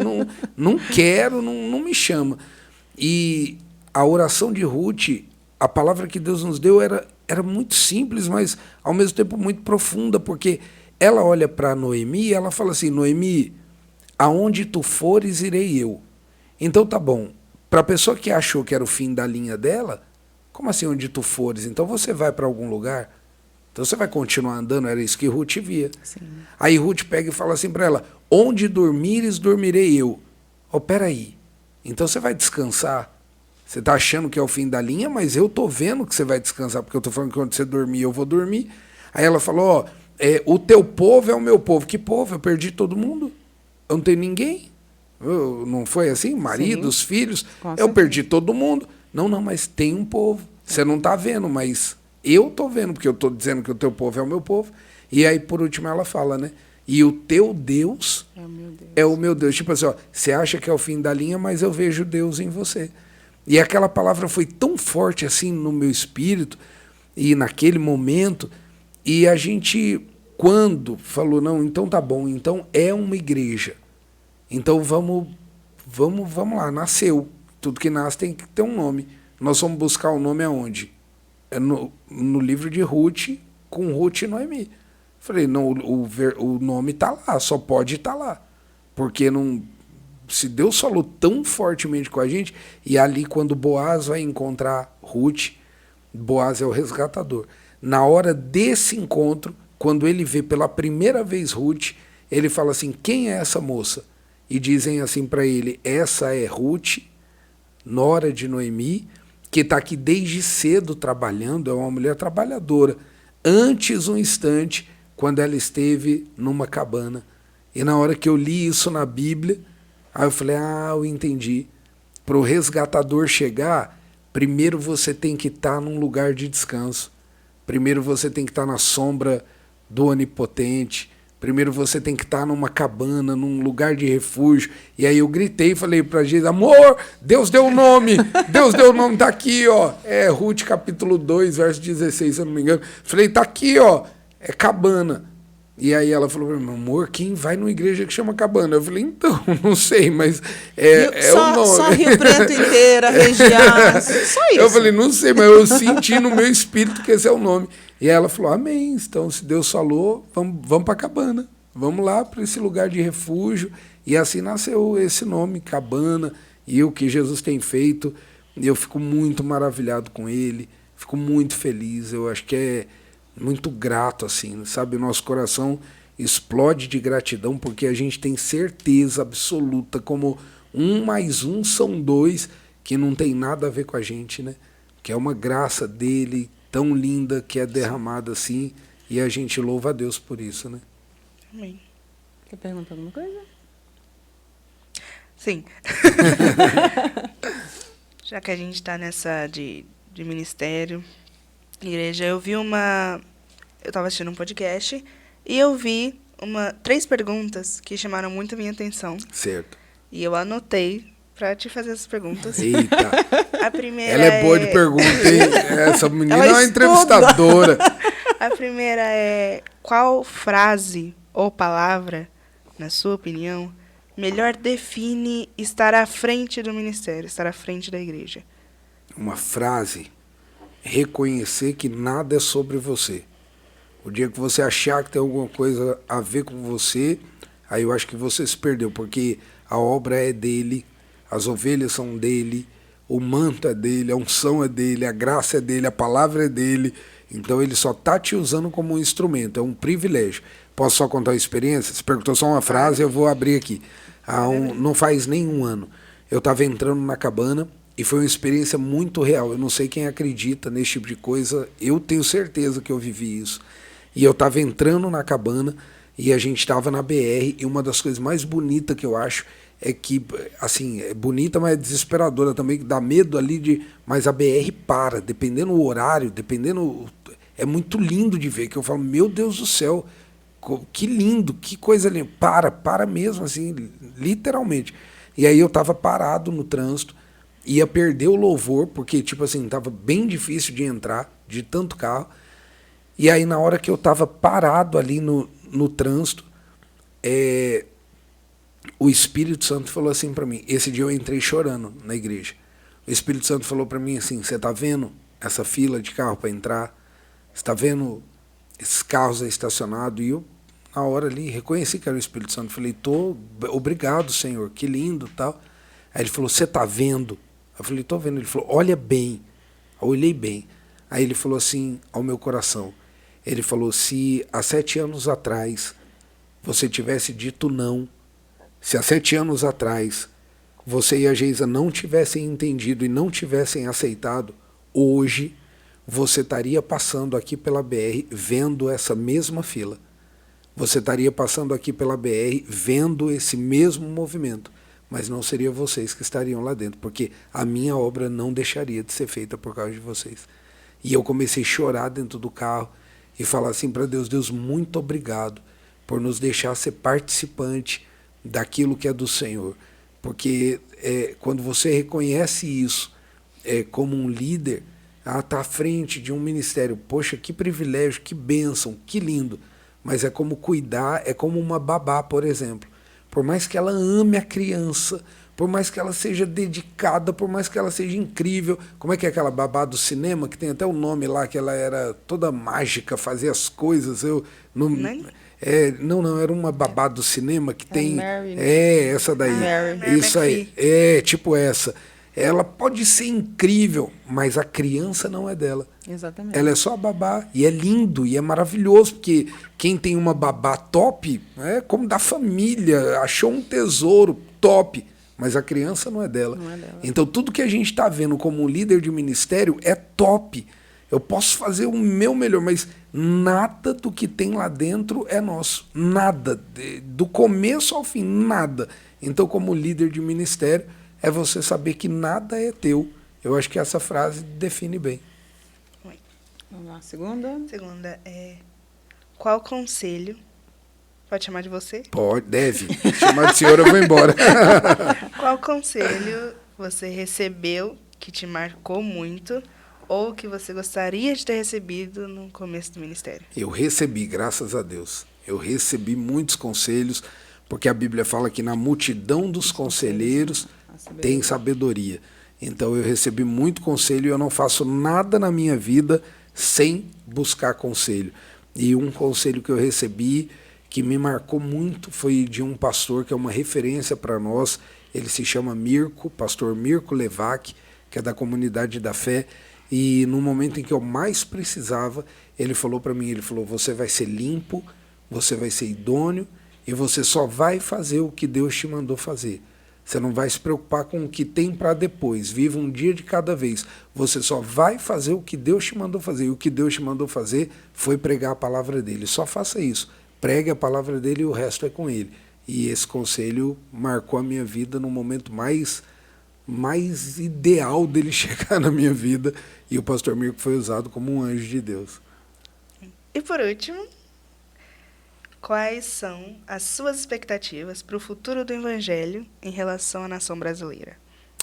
não quero, não me chama. E a oração de Ruth, a palavra que Deus nos deu era muito simples, mas ao mesmo tempo muito profunda, porque ela olha para Noemi e ela fala assim, Noemi, aonde tu fores, irei eu. Então tá bom, para a pessoa que achou que era o fim da linha dela, como assim onde tu fores? Então você vai para algum lugar? Então você vai continuar andando? Era isso que Ruth via. Sim. Aí Ruth pega e fala assim para ela, onde dormires, dormirei eu. Peraí, então você vai descansar? Você está achando que é o fim da linha, mas eu estou vendo que você vai descansar, porque eu estou falando que quando você dormir, eu vou dormir. Aí ela falou, o teu povo é o meu povo. Que povo? Eu perdi todo mundo. Eu não tenho ninguém. Não foi assim? Marido, os filhos. Eu perdi todo mundo. Não, mas tem um povo. Você não está vendo, mas eu estou vendo, porque eu estou dizendo que o teu povo é o meu povo. E aí, por último, ela fala, né? E o teu Deus é o meu Deus. Tipo assim, você acha que é o fim da linha, mas eu vejo Deus em você. E aquela palavra foi tão forte assim no meu espírito, e naquele momento, e a gente, quando falou, não, então tá bom, então é uma igreja. Então vamos lá, nasceu. Tudo que nasce tem que ter um nome. Nós vamos buscar o nome aonde? No livro de Ruth, com Ruth e Noemi. Falei, não, o nome está lá, só pode estar lá. Porque não, se Deus falou tão fortemente com a gente, e ali quando Boaz vai encontrar Ruth, Boaz é o resgatador. Na hora desse encontro, quando ele vê pela primeira vez Ruth, ele fala assim, quem é essa moça? E dizem assim para ele, essa é Ruth, nora de Noemi, que está aqui desde cedo trabalhando, é uma mulher trabalhadora. Antes, um instante, quando ela esteve numa cabana. E na hora que eu li isso na Bíblia, aí eu falei, eu entendi. Para o resgatador chegar, primeiro você tem que estar num lugar de descanso. Primeiro você tem que estar na sombra do Onipotente. Primeiro você tem que estar numa cabana, num lugar de refúgio. E aí eu gritei e falei para Jesus, amor, Deus deu o nome, tá aqui, É Ruth capítulo 2, verso 16, se eu não me engano. Falei, tá aqui, é cabana. E aí ela falou para mim, amor, quem vai numa igreja que chama cabana? Eu falei, então, não sei, mas é o nome. Só Rio Preto inteira, região, só isso. Eu falei, não sei, mas eu senti no meu espírito que esse é o nome. E ela falou, amém, então se Deus falou, vamos para a cabana. Vamos lá para esse lugar de refúgio. E assim nasceu esse nome, Cabana, e o que Jesus tem feito. Eu fico muito maravilhado com ele, fico muito feliz, eu acho que é muito grato, assim, sabe? O nosso coração explode de gratidão, porque a gente tem certeza absoluta, como 1 mais 1 são 2, que não tem nada a ver com a gente, né? Que é uma graça dele, tão linda, que é derramada assim, e a gente louva a Deus por isso, né? Amém. Quer perguntar alguma coisa? Sim. Já que a gente está nessa de ministério, Igreja, eu estava assistindo um podcast e eu vi 3 perguntas que chamaram muito a minha atenção. Certo. E eu anotei para te fazer essas perguntas. Eita. A primeira Ela é boa de pergunta, hein? Essa menina é uma estuda. entrevistadora. A primeira é: qual frase ou palavra, na sua opinião, melhor define estar à frente do ministério, estar à frente da igreja? Uma frase: reconhecer que nada é sobre você. O dia que você achar que tem alguma coisa a ver com você, aí eu acho que você se perdeu, porque a obra é dele, as ovelhas são dele, o manto é dele, a unção é dele, a graça é dele, a palavra é dele. Então ele só está te usando como um instrumento, é um privilégio. Posso só contar uma experiência? Você perguntou só uma frase, eu vou abrir aqui. Não faz nem um ano, eu estava entrando na cabana e foi uma experiência muito real. Eu não sei quem acredita nesse tipo de coisa, eu tenho certeza que eu vivi isso. E eu estava entrando na cabana e a gente estava na BR, e uma das coisas mais bonitas que eu acho é que, assim, é bonita, mas é desesperadora também, que dá medo ali mas a BR para, dependendo do horário, é muito lindo de ver, que eu falo, meu Deus do céu, que lindo, que coisa linda, para mesmo, assim, literalmente. E aí eu estava parado no trânsito, ia perder o louvor, porque, tipo assim, estava bem difícil de entrar, de tanto carro. E aí, na hora que eu estava parado ali no trânsito, o Espírito Santo falou assim para mim. Esse dia eu entrei chorando na igreja. O Espírito Santo falou para mim assim: você está vendo essa fila de carro para entrar? Você está vendo esses carros aí estacionados? E eu, na hora ali, reconheci que era o Espírito Santo. Falei: obrigado, Senhor, que lindo, tal. Aí ele falou: você está vendo? Eu falei: estou vendo. Ele falou: olha bem. Eu olhei bem. Aí ele falou assim ao meu coração. Ele falou: se há 7 anos atrás você tivesse dito não, se há 7 anos atrás você e a Geisa não tivessem entendido e não tivessem aceitado, hoje você estaria passando aqui pela BR vendo essa mesma fila. Você estaria passando aqui pela BR vendo esse mesmo movimento, mas não seria vocês que estariam lá dentro, porque a minha obra não deixaria de ser feita por causa de vocês. E eu comecei a chorar dentro do carro e falar assim para Deus: Deus, muito obrigado por nos deixar ser participante daquilo que é do Senhor. Porque quando você reconhece isso como um líder, está à frente de um ministério, poxa, que privilégio, que bênção, que lindo. Mas é como cuidar, é como uma babá, por exemplo. Por mais que ela ame a criança, por mais que ela seja dedicada, por mais que ela seja incrível. Como é que é aquela babá do cinema, que tem até o nome lá, que ela era toda mágica, fazia as coisas. Não, era uma babá do cinema que tem... Mary, né? Essa daí. Mary Isso aí. Tipo essa. Ela pode ser incrível, mas a criança não é dela. Exatamente. Ela é só a babá, e é lindo, e é maravilhoso, porque quem tem uma babá top, é como da família, achou um tesouro top, mas a criança não é dela. Não é dela. Então tudo que a gente está vendo como um líder de ministério é top. Eu posso fazer o meu melhor, mas nada do que tem lá dentro é nosso. Nada. Do começo ao fim, nada. Então, como líder de ministério, é você saber que nada é teu. Eu acho que essa frase define bem. Vamos lá, segunda. Segunda é: qual conselho... Pode chamar de você? Pode, deve. Chamar de senhora, eu vou embora. Qual conselho você recebeu que te marcou muito, ou que você gostaria de ter recebido no começo do ministério? Eu recebi, graças a Deus. Eu recebi muitos conselhos, porque a Bíblia fala que na multidão dos conselheiros tem sabedoria. Então eu recebi muito conselho e eu não faço nada na minha vida sem buscar conselho. E um conselho que eu recebi, que me marcou muito, foi de um pastor que é uma referência para nós. Ele se chama Mirko, pastor Mirko Levac, que é da Comunidade da Fé. E no momento em que eu mais precisava, ele falou para mim, ele falou: você vai ser limpo, você vai ser idôneo e você só vai fazer o que Deus te mandou fazer. Você não vai se preocupar com o que tem para depois. Viva um dia de cada vez. Você só vai fazer o que Deus te mandou fazer. E o que Deus te mandou fazer foi pregar a palavra dele. Só faça isso. Pregue a palavra dele e o resto é com ele. E esse conselho marcou a minha vida no momento mais mais ideal dele chegar na minha vida, e o pastor Mirko foi usado como um anjo de Deus. E por último, quais são as suas expectativas para o futuro do Evangelho em relação à nação brasileira?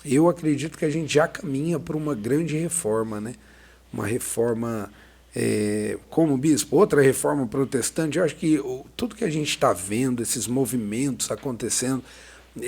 Eu acredito que a gente já caminha para uma grande reforma, né? Uma reforma, como bispo, outra reforma protestante. Eu acho que tudo que a gente está vendo, esses movimentos acontecendo,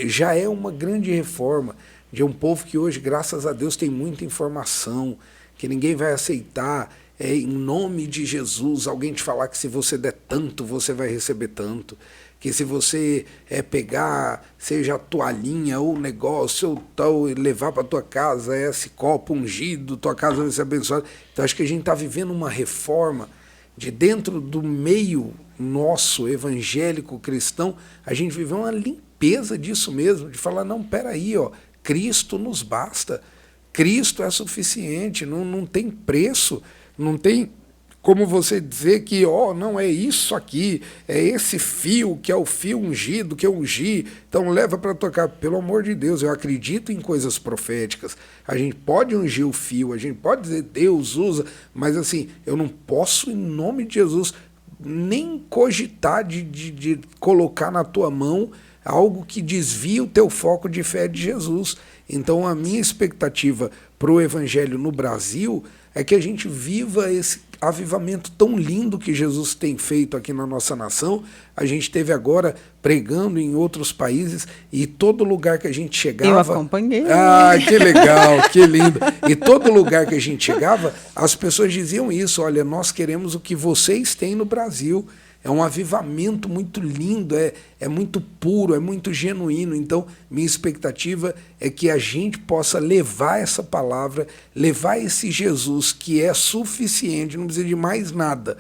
já é uma grande reforma de um povo que hoje, graças a Deus, tem muita informação, que ninguém vai aceitar, em nome de Jesus, alguém te falar que se você der tanto, você vai receber tanto. Que se você pegar, seja a toalhinha ou o negócio ou tal, e levar para tua casa esse copo ungido, tua casa vai ser abençoada. Então acho que a gente está vivendo uma reforma de dentro do meio nosso evangélico cristão, a gente viveu uma limpeza disso mesmo, de falar, não, peraí, ó, Cristo nos basta, Cristo é suficiente, não tem preço, não tem como você dizer que, não é isso aqui, é esse fio que é o fio ungido, que eu ungi, então leva para tua casa. Pelo amor de Deus, eu acredito em coisas proféticas. A gente pode ungir o fio, a gente pode dizer Deus usa, mas assim, eu não posso, em nome de Jesus, nem cogitar de colocar na tua mão algo que desvia o teu foco de fé de Jesus. Então a minha expectativa para o Evangelho no Brasil é que a gente viva esse avivamento tão lindo que Jesus tem feito aqui na nossa nação. A gente teve agora pregando em outros países e todo lugar que a gente chegava... Eu acompanhei. Ah, que legal, que lindo. E todo lugar que a gente chegava, as pessoas diziam isso, olha, nós queremos o que vocês têm no Brasil. É um avivamento muito lindo, é muito puro, é muito genuíno. Então, minha expectativa é que a gente possa levar essa palavra, levar esse Jesus que é suficiente, não precisa de mais nada.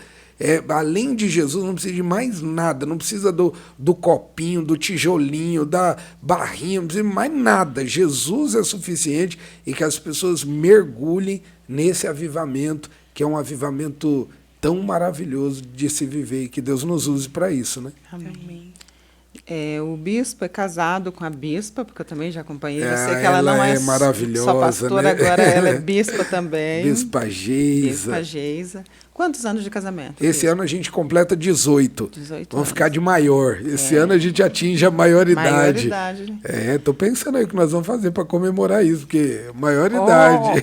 Além de Jesus, não precisa de mais nada, não precisa do copinho, do tijolinho, da barrinha, não precisa de mais nada. Jesus é suficiente e que as pessoas mergulhem nesse avivamento, que é um avivamento tão maravilhoso de se viver e que Deus nos use para isso, né? Amém. O bispo é casado com a bispa, porque eu também já acompanhei. Eu sei que ela ela não é maravilhosa, só pastora, né? agora ela é bispa também. Bispa Geisa. Bispa Geisa. Quantos anos de casamento? Esse ano a gente completa 18. 18 Vamos anos. ficar de maior. Esse ano a gente atinge a maioridade. Maioridade. Tô pensando aí o que nós vamos fazer para comemorar isso, porque maioridade.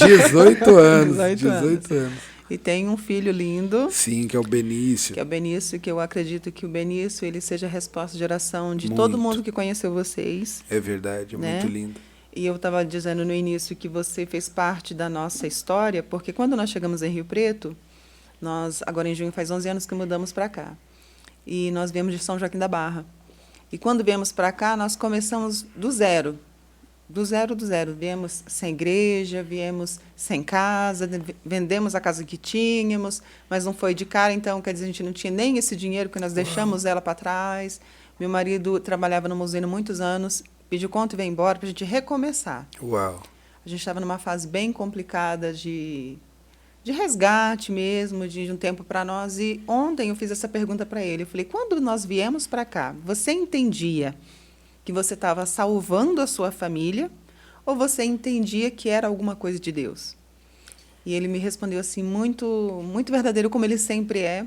18 anos. 18 anos. E tem um filho lindo. Sim, que é o Benício. Que é o Benício, que eu acredito que o Benício ele seja a resposta de oração de Muito. todo mundo que conheceu vocês. É verdade, é né? muito lindo. E eu estava dizendo no início que você fez parte da nossa história, porque quando nós chegamos em Rio Preto, nós, agora em junho, faz 11 anos que mudamos para cá. E nós viemos de São Joaquim da Barra. E quando viemos para cá, nós começamos do zero. Do zero. Viemos sem igreja, viemos sem casa, vendemos a casa que tínhamos, mas não foi de cara, então, quer dizer, a gente não tinha nem esse dinheiro, porque nós deixamos ela para trás. Meu marido trabalhava no museu há muitos anos, pediu conta e veio embora para a gente recomeçar. Uau. A gente estava numa fase bem complicada de resgate mesmo, de um tempo para nós. E ontem eu fiz essa pergunta para ele. Eu falei, quando nós viemos para cá, você entendia que você estava salvando a sua família ou você entendia que era alguma coisa de Deus? E ele me respondeu assim, muito, muito verdadeiro, como ele sempre é.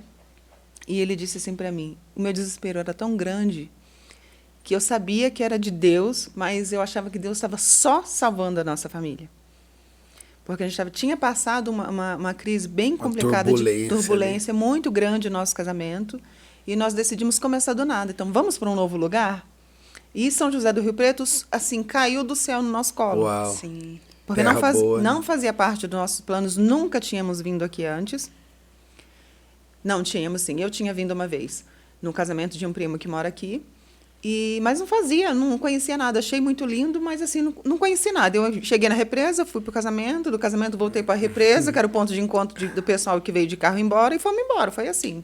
E ele disse assim para mim, o meu desespero era tão grande que eu sabia que era de Deus, mas eu achava que Deus estava só salvando a nossa família. Porque a gente tinha passado uma crise bem complicada, de turbulência muito grande no nosso casamento, e nós decidimos começar do nada. Então, vamos para um novo lugar? E São José do Rio Preto, assim, caiu do céu no nosso colo. Uau. Sim. Porque Boa, não né? fazia parte dos nossos planos, nunca tínhamos vindo aqui antes. Não, tínhamos sim. Eu tinha vindo uma vez, no casamento de um primo que mora aqui, mas não conhecia nada. Achei muito lindo, mas assim, não conheci nada. Eu cheguei na represa, fui para o casamento, do casamento voltei para a represa, que era o ponto de encontro do pessoal que veio de carro embora, e fomos embora, foi assim.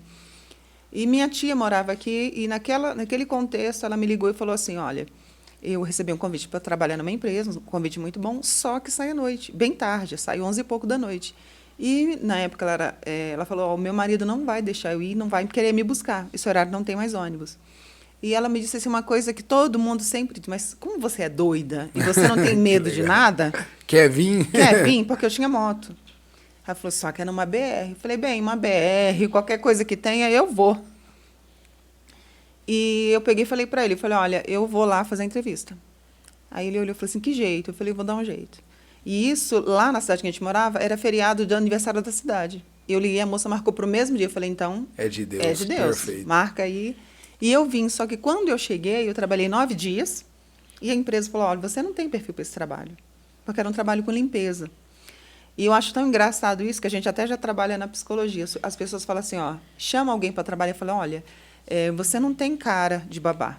E minha tia morava aqui, e naquele contexto ela me ligou e falou assim, olha, eu recebi um convite para trabalhar numa empresa, um convite muito bom, só que sai à noite, bem tarde, sai 11 e pouco da noite. E, na época, ela falou, o meu marido não vai deixar eu ir, não vai querer me buscar, esse horário não tem mais ônibus. E ela me disse assim, uma coisa que todo mundo sempre diz, mas como você é doida e você não tem medo de nada, Quer vir? quer vir? Porque eu tinha moto. Ela falou, só que é numa BR. Eu falei, bem, uma BR, qualquer coisa que tenha, eu vou. E eu peguei e falei para ele, olha, eu vou lá fazer a entrevista. Aí ele olhou e falou assim, que jeito? Eu falei, vou dar um jeito. E isso, lá na cidade que a gente morava, era feriado de aniversário da cidade. Eu liguei, a moça marcou para o mesmo dia. Eu falei, então, é de Deus. É de Deus, perfeito. Marca aí. E eu vim, só que quando eu cheguei, eu trabalhei 9 dias, e a empresa falou, olha, você não tem perfil para esse trabalho, porque era um trabalho com limpeza. E eu acho tão engraçado isso, que a gente até já trabalha na psicologia. As pessoas falam assim, ó, chama alguém para trabalhar e fala, olha, você não tem cara de babá.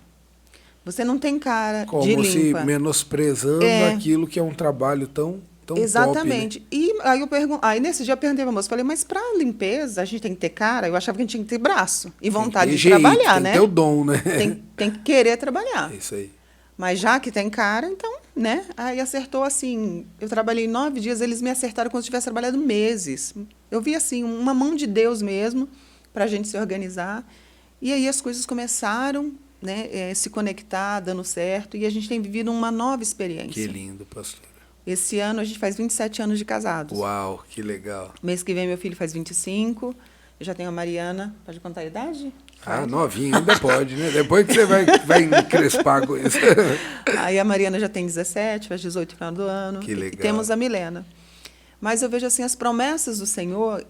Você não tem cara como de limpa. Como se menosprezando aquilo que é um trabalho tão exatamente. top, né? E aí nesse dia eu perguntei para a moça, falei, mas para limpeza a gente tem que ter cara? Eu achava que a gente tinha que ter braço e vontade de trabalhar, né? Tem que ter o dom, né? Tem que querer trabalhar. É isso aí. Mas já que tem cara, então, né? Aí acertou assim, eu trabalhei 9 dias, eles me acertaram como se tivesse trabalhado meses. Eu vi assim, uma mão de Deus mesmo, para a gente se organizar. E aí as coisas começaram, né, se conectar, dando certo, e a gente tem vivido uma nova experiência. Que lindo, pastora. Esse ano a gente faz 27 anos de casados. Uau, que legal. Mês que vem meu filho faz 25, eu já tenho a Mariana, pode contar a idade? Ah, novinho, ainda pode, né? Depois que você vai encrespar com isso. Aí a Mariana já tem 17, faz 18 no final do ano. Que legal. E temos a Milena. Mas eu vejo assim, as promessas do Senhor,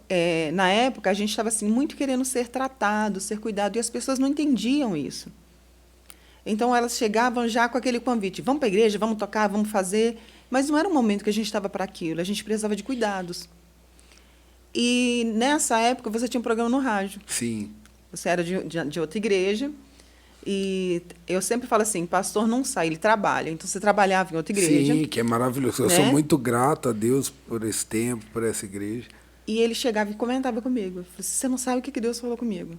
na época, a gente estava assim, muito querendo ser tratado, ser cuidado, e as pessoas não entendiam isso. Então, elas chegavam já com aquele convite, vamos para a igreja, vamos tocar, vamos fazer, mas não era um momento que a gente estava para aquilo, a gente precisava de cuidados. E, nessa época, você tinha um programa no rádio. Sim. Você era de outra igreja, e eu sempre falo assim, pastor não sai, ele trabalha. Então, você trabalhava em outra igreja. Sim, que é maravilhoso. Eu sou muito grato a Deus por esse tempo, por essa igreja. E ele chegava e comentava comigo. Eu falei, você não sabe o que Deus falou comigo.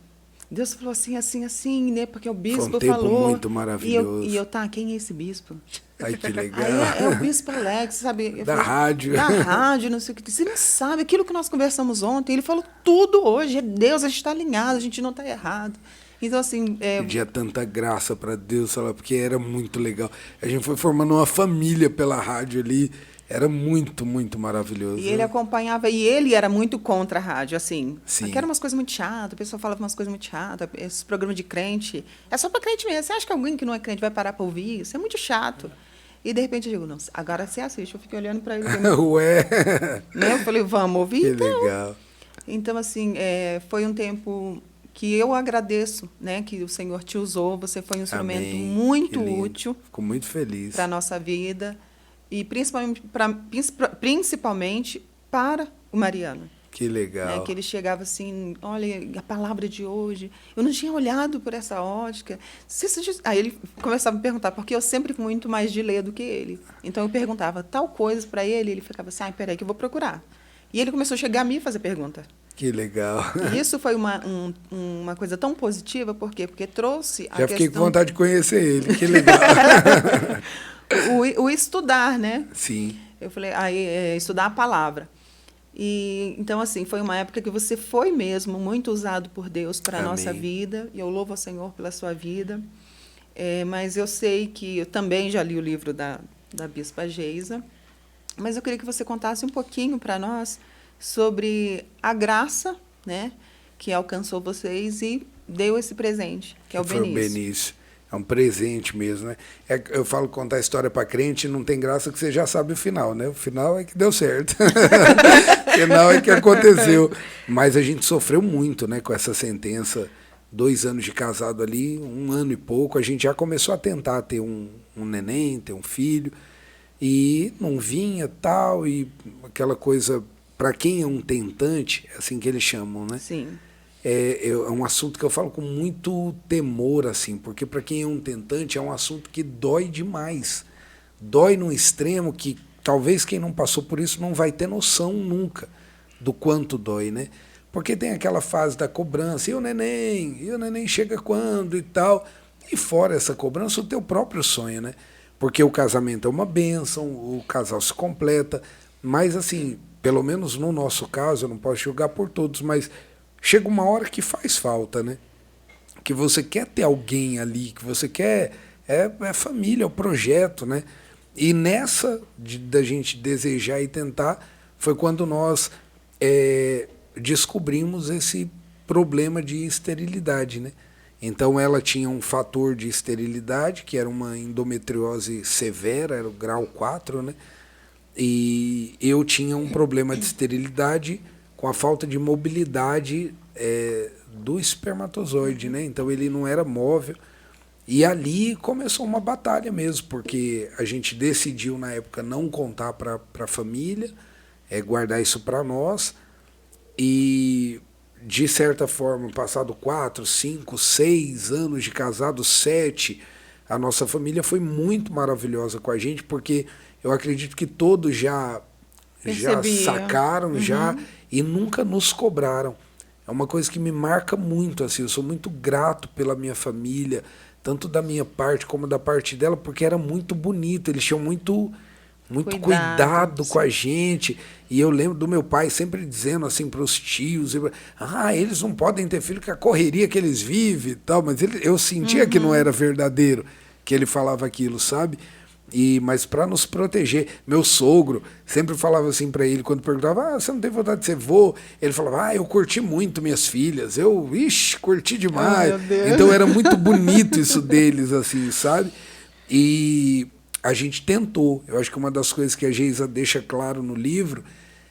Deus falou assim, assim, assim, né? Porque o bispo falou. Foi um tempo muito maravilhoso. E eu, tá, quem é esse bispo? Ai, que legal. Aí é o bispo Alex, sabe? Da rádio. Da rádio, não sei o que. Você não sabe aquilo que nós conversamos ontem. Ele falou tudo hoje. É Deus, a gente está alinhado, a gente não está errado. Então, assim... Pedia tanta graça para Deus, porque era muito legal. A gente foi formando uma família pela rádio ali. Era muito, muito maravilhoso. E ele acompanhava, e ele era muito contra a rádio, assim. Sim. Porque era umas coisas muito chatas, a pessoa falava umas coisas muito chatas, esses programas de crente. É só para crente mesmo. Você acha que alguém que não é crente vai parar para ouvir? Isso é muito chato. E, de repente, eu digo, não, agora você assiste. Eu fiquei olhando para ele. Ué! Né? Eu falei, vamos ouvir? Que então. legal. Então, assim, foi um tempo que eu agradeço, né, que o Senhor te usou. Você foi um instrumento Amém. muito útil. Fico muito feliz. Para a nossa vida. E principalmente para o Mariano. Que legal. Né, que ele chegava assim, olha, a palavra de hoje, eu não tinha olhado por essa ótica. Aí ele começava a me perguntar, porque eu sempre fui muito mais de ler do que ele. Então eu perguntava tal coisa para ele, ele ficava assim, peraí que eu vou procurar. E ele começou a chegar a mim e fazer pergunta. Que legal. E isso foi uma coisa tão positiva, por quê? Porque trouxe a Já fiquei com vontade de conhecer ele, que legal. o estudar, né? Sim. Eu falei, estudar a palavra. E então, assim, foi uma época que você foi mesmo muito usado por Deus para a nossa vida, e eu louvo ao Senhor pela sua vida. Mas eu sei que eu também já li o livro da Bispa Geisa, mas eu queria que você contasse um pouquinho para nós sobre a graça, né, que alcançou vocês e deu esse presente, que é o Benício. Foi o Benício. É um presente mesmo, né? Eu falo contar a história para crente, não tem graça que você já sabe o final, né? O final é que deu certo. O final é que aconteceu. Mas a gente sofreu muito, né, com essa sentença. 2 anos de casado ali, 1 ano e pouco, a gente já começou a tentar ter um neném, ter um filho, e não vinha, tal, e aquela coisa, para quem é um tentante, é assim que eles chamam, né? Sim. É um assunto que eu falo com muito temor, assim, porque para quem é um tentante é um assunto que dói demais. Dói num extremo que talvez quem não passou por isso não vai ter noção nunca do quanto dói, né? Porque tem aquela fase da cobrança, e o neném chega quando e tal. E fora essa cobrança, o teu próprio sonho, né? Porque o casamento é uma bênção, o casal se completa, mas assim, pelo menos no nosso caso, eu não posso julgar por todos, mas chega uma hora que faz falta, né? que você quer ter alguém ali, que você quer... É família, é o projeto, né? E nessa da gente desejar e tentar, foi quando nós descobrimos esse problema de esterilidade, né? Então ela tinha um fator de esterilidade, que era uma endometriose severa, era o grau 4, né? E eu tinha um problema de esterilidade com a falta de mobilidade do espermatozoide, né? Então ele não era móvel. E ali começou uma batalha mesmo, porque a gente decidiu na época não contar para a família, guardar isso para nós. E de certa forma, passado 4, 5, 6 anos de casado, 7, a nossa família foi muito maravilhosa com a gente, porque eu acredito que todos já sacaram já e nunca nos cobraram. É uma coisa que me marca muito, assim, eu sou muito grato pela minha família, tanto da minha parte como da parte dela, porque era muito bonito, eles tinham muito cuidado com a gente. E eu lembro do meu pai sempre dizendo assim para os tios, eles não podem ter filho, que a correria que eles vivem e tal, mas eu sentia que não era verdadeiro que ele falava aquilo, sabe? Mas para nos proteger, meu sogro sempre falava assim para ele, quando perguntava, você não tem vontade de ser vô? Ele falava, eu curti muito minhas filhas, curti demais. Então era muito bonito isso deles, assim, sabe? E a gente tentou. Eu acho que uma das coisas que a Geisa deixa claro no livro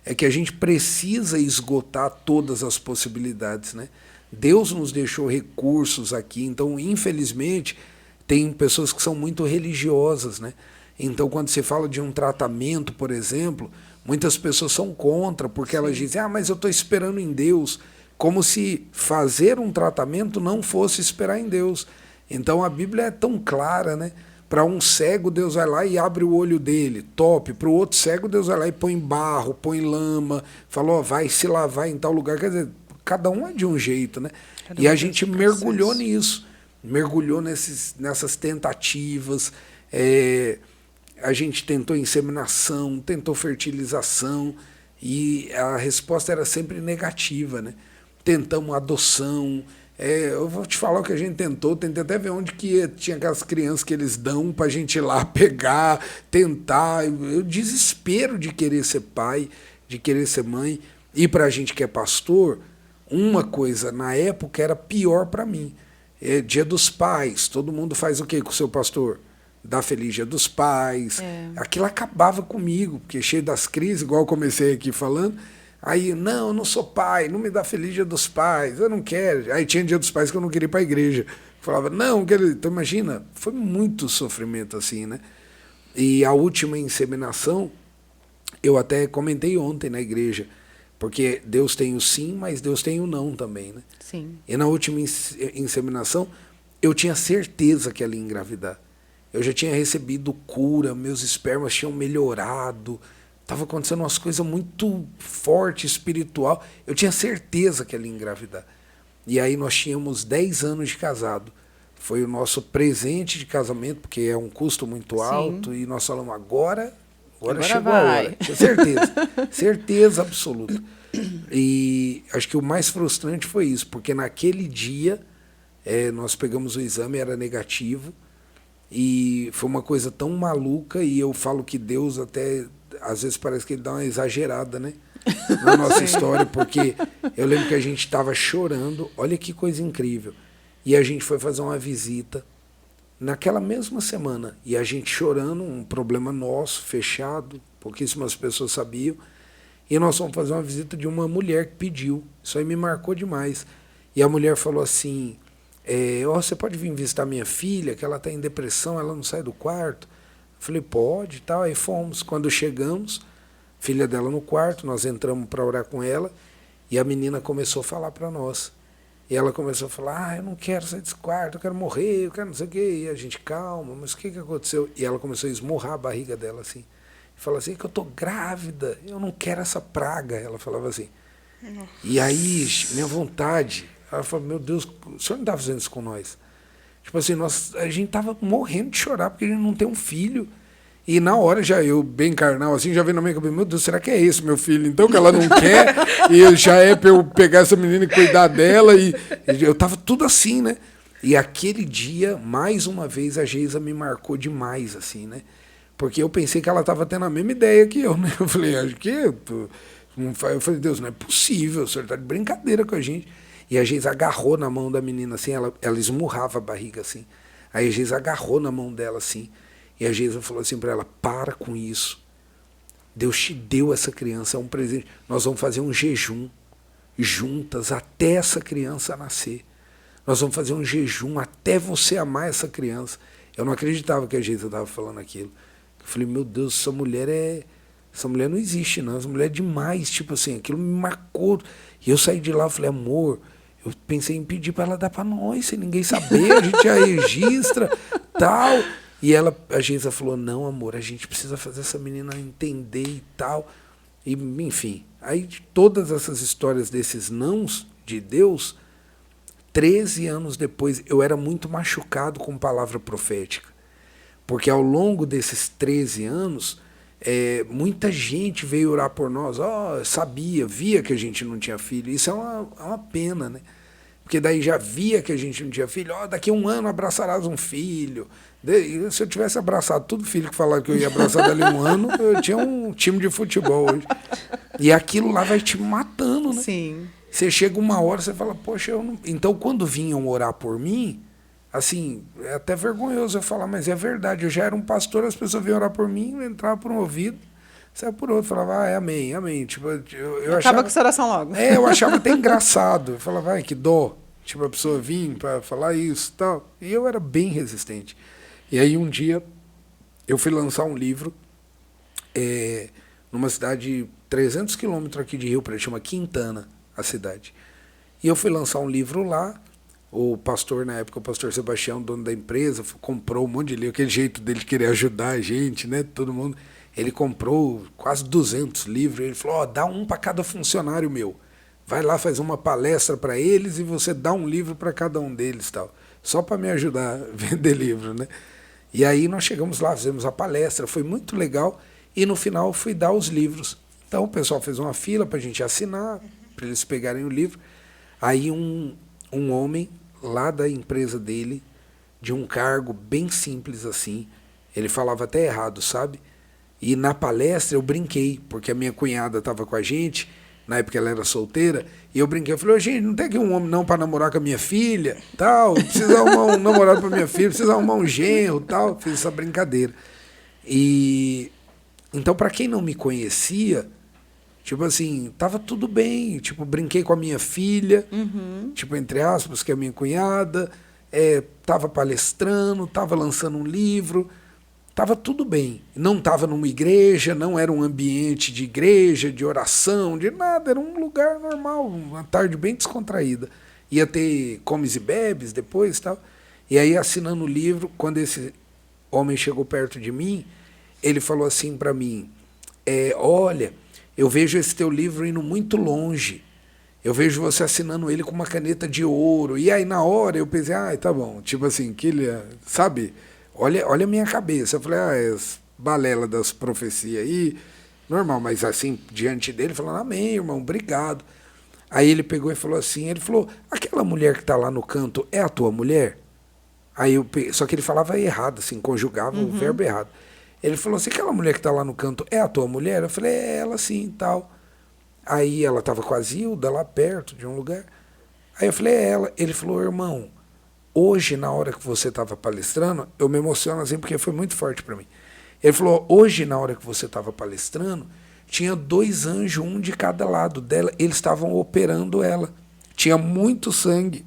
é que a gente precisa esgotar todas as possibilidades, né? Deus nos deixou recursos aqui, então, infelizmente, tem pessoas que são muito religiosas, né? Então, quando se fala de um tratamento, por exemplo, muitas pessoas são contra, porque elas dizem, mas eu estou esperando em Deus, como se fazer um tratamento não fosse esperar em Deus. Então, a Bíblia é tão clara, né? Para um cego, Deus vai lá e abre o olho dele, top. Para o outro cego, Deus vai lá e põe barro, põe lama, falou, vai se lavar em tal lugar. Quer dizer, cada um é de um jeito, né? E a gente mergulhou nisso, mergulhou nessas tentativas. A gente tentou inseminação, tentou fertilização, e a resposta era sempre negativa, né? Tentamos adoção. Eu vou te falar o que a gente tentou, tentei até ver onde que tinha aquelas crianças que eles dão para a gente ir lá pegar, tentar. O desespero de querer ser pai, de querer ser mãe. E para a gente que é pastor, uma coisa na época era pior para mim. Dia dos Pais, todo mundo faz o quê com o seu pastor? Dá Feliz Dia dos Pais. Aquilo acabava comigo, porque cheio das crises, igual eu comecei aqui falando. Aí, não, eu não sou pai, não me dá Feliz Dia dos Pais, eu não quero. Aí tinha Dia dos Pais que eu não queria ir para a igreja. Falava, não, quero. Então imagina, foi muito sofrimento assim, né? E a última inseminação, eu até comentei ontem na igreja, porque Deus tem o sim, mas Deus tem o não também, né? Sim. E na última inseminação, eu tinha certeza que ela ia engravidar. Eu já tinha recebido cura, meus espermas tinham melhorado, estava acontecendo umas coisas muito fortes, espiritual. Eu tinha certeza que ela ia engravidar. E aí nós tínhamos 10 anos de casado. Foi o nosso presente de casamento, porque é um custo muito alto. E nós falamos, agora chegou a hora. Tinha certeza. Certeza absoluta. E acho que o mais frustrante foi isso, porque naquele dia nós pegamos o exame, era negativo. E foi uma coisa tão maluca, e eu falo que Deus até... Às vezes parece que ele dá uma exagerada, né? Na nossa história, porque eu lembro que a gente estava chorando, olha que coisa incrível. E a gente foi fazer uma visita naquela mesma semana. E a gente chorando, um problema nosso, fechado, pouquíssimas pessoas sabiam. E nós fomos fazer uma visita de uma mulher que pediu. Isso aí me marcou demais. E a mulher falou assim, você pode vir visitar minha filha, que ela está em depressão, ela não sai do quarto. Falei, pode e tal. Aí fomos. Quando chegamos, filha dela no quarto, nós entramos para orar com ela, e a menina começou a falar para nós. E ela começou a falar, eu não quero sair desse quarto, eu quero morrer, eu quero não sei o quê. E a gente, calma, mas o que aconteceu? E ela começou a esmurrar a barriga dela assim. E falou assim, que eu estou grávida, eu não quero essa praga. Ela falava assim. E aí, minha vontade, ela falou, meu Deus, o senhor não está fazendo isso com nós? Tipo assim, a gente tava morrendo de chorar porque a gente não tem um filho. E na hora já eu, bem carnal, assim, já vi na minha cabeça, meu Deus, será que é esse meu filho? Então que ela não quer, e já é pra eu pegar essa menina e cuidar dela. E eu tava tudo assim, né? E aquele dia, mais uma vez, a Geisa me marcou demais, assim, né? Porque eu pensei que ela estava tendo a mesma ideia que eu, né? Eu falei, acho que... Eu falei, Deus, não é possível, o senhor está de brincadeira com a gente. E a Geisa agarrou na mão da menina, assim, ela esmurrava a barriga, assim. Aí a Geisa agarrou na mão dela, assim, e a Geisa falou assim para ela, para com isso. Deus te deu essa criança, é um presente. Nós vamos fazer um jejum juntas até essa criança nascer. Nós vamos fazer um jejum até você amar essa criança. Eu não acreditava que a Geisa estava falando aquilo. Eu falei, meu Deus, essa mulher não existe, não. Essa mulher é demais. Tipo assim, aquilo me marcou. E eu saí de lá e falei, amor, eu pensei em pedir para ela dar para nós, sem ninguém saber, a gente já registra, tal. E a Geisa falou, não, amor, a gente precisa fazer essa menina entender e tal. E, enfim, aí todas essas histórias desses nãos de Deus, 13 anos depois, eu era muito machucado com palavra profética. Porque ao longo desses 13 anos, muita gente veio orar por nós, via que a gente não tinha filho. Isso é uma pena, né? Porque daí já via que a gente não tinha filho, daqui a 1 ano abraçarás um filho. Se eu tivesse abraçado todo filho que falava que eu ia abraçar dali 1 ano, eu tinha um time de futebol hoje. E aquilo lá vai te matando, né? Sim. Você chega uma hora, você fala, poxa, eu não... Então, quando vinham orar por mim, assim, é até vergonhoso eu falar, mas é verdade, eu já era um pastor, as pessoas vinham orar por mim, eu entrava por um ouvido, saia por outro, falava, amém, amém. Tipo, eu Acaba achava, com essa oração logo. eu achava até engraçado. Eu falava, que dó. Tipo, a pessoa vinha para falar isso e tal. E eu era bem resistente. E aí um dia eu fui lançar um livro numa cidade 300 quilômetros aqui de Rio Preto, chama Quintana, a cidade. E eu fui lançar um livro lá. O pastor, na época, o pastor Sebastião, dono da empresa, comprou um monte de livro, aquele jeito dele de querer ajudar a gente, né? Todo mundo. Ele comprou quase 200 livros. Ele falou, dá um para cada funcionário meu. Vai lá, faz uma palestra para eles e você dá um livro para cada um deles, tal. Só para me ajudar a vender livro, né? E aí nós chegamos lá, fizemos a palestra, foi muito legal. E no final eu fui dar os livros. Então o pessoal fez uma fila para a gente assinar, para eles pegarem o livro. Aí um homem lá da empresa dele, de um cargo bem simples assim, ele falava até errado, sabe? E na palestra eu brinquei, porque a minha cunhada estava com a gente, na época ela era solteira, e eu brinquei, eu falei, gente, não tem aqui um homem não para namorar com a minha filha, tal, precisa arrumar um namorado para minha filha, precisa arrumar um genro, tal, fiz essa brincadeira. E então, para quem não me conhecia, tipo assim, tava tudo bem, tipo, brinquei com a minha filha, tipo, entre aspas, que é a minha cunhada, tava palestrando, tava lançando um livro, tava tudo bem. Não tava numa igreja, não era um ambiente de igreja, de oração, de nada, era um lugar normal, uma tarde bem descontraída. Ia ter comes e bebes depois e tal. E aí, assinando o livro, quando esse homem chegou perto de mim, ele falou assim para mim, olha, eu vejo esse teu livro indo muito longe. Eu vejo você assinando ele com uma caneta de ouro. E aí, na hora, eu pensei, tá bom. Tipo assim, que ele, sabe? Olha a minha cabeça. Eu falei, as balela das profecias aí, normal. Mas assim, diante dele, falando, amém, irmão, obrigado. Aí ele pegou e falou assim, aquela mulher que está lá no canto é a tua mulher? Aí só que ele falava errado, assim, conjugava o verbo errado. Ele falou assim, aquela mulher que está lá no canto é a tua mulher? Eu falei, ela sim, tal. Aí ela estava com a Zilda lá perto de um lugar. Aí eu falei, ela. Ele falou, irmão, hoje, na hora que você estava palestrando, eu me emociono assim porque foi muito forte para mim. Ele falou, hoje, na hora que você estava palestrando, tinha 2 anjos, um de cada lado dela, eles estavam operando ela. Tinha muito sangue.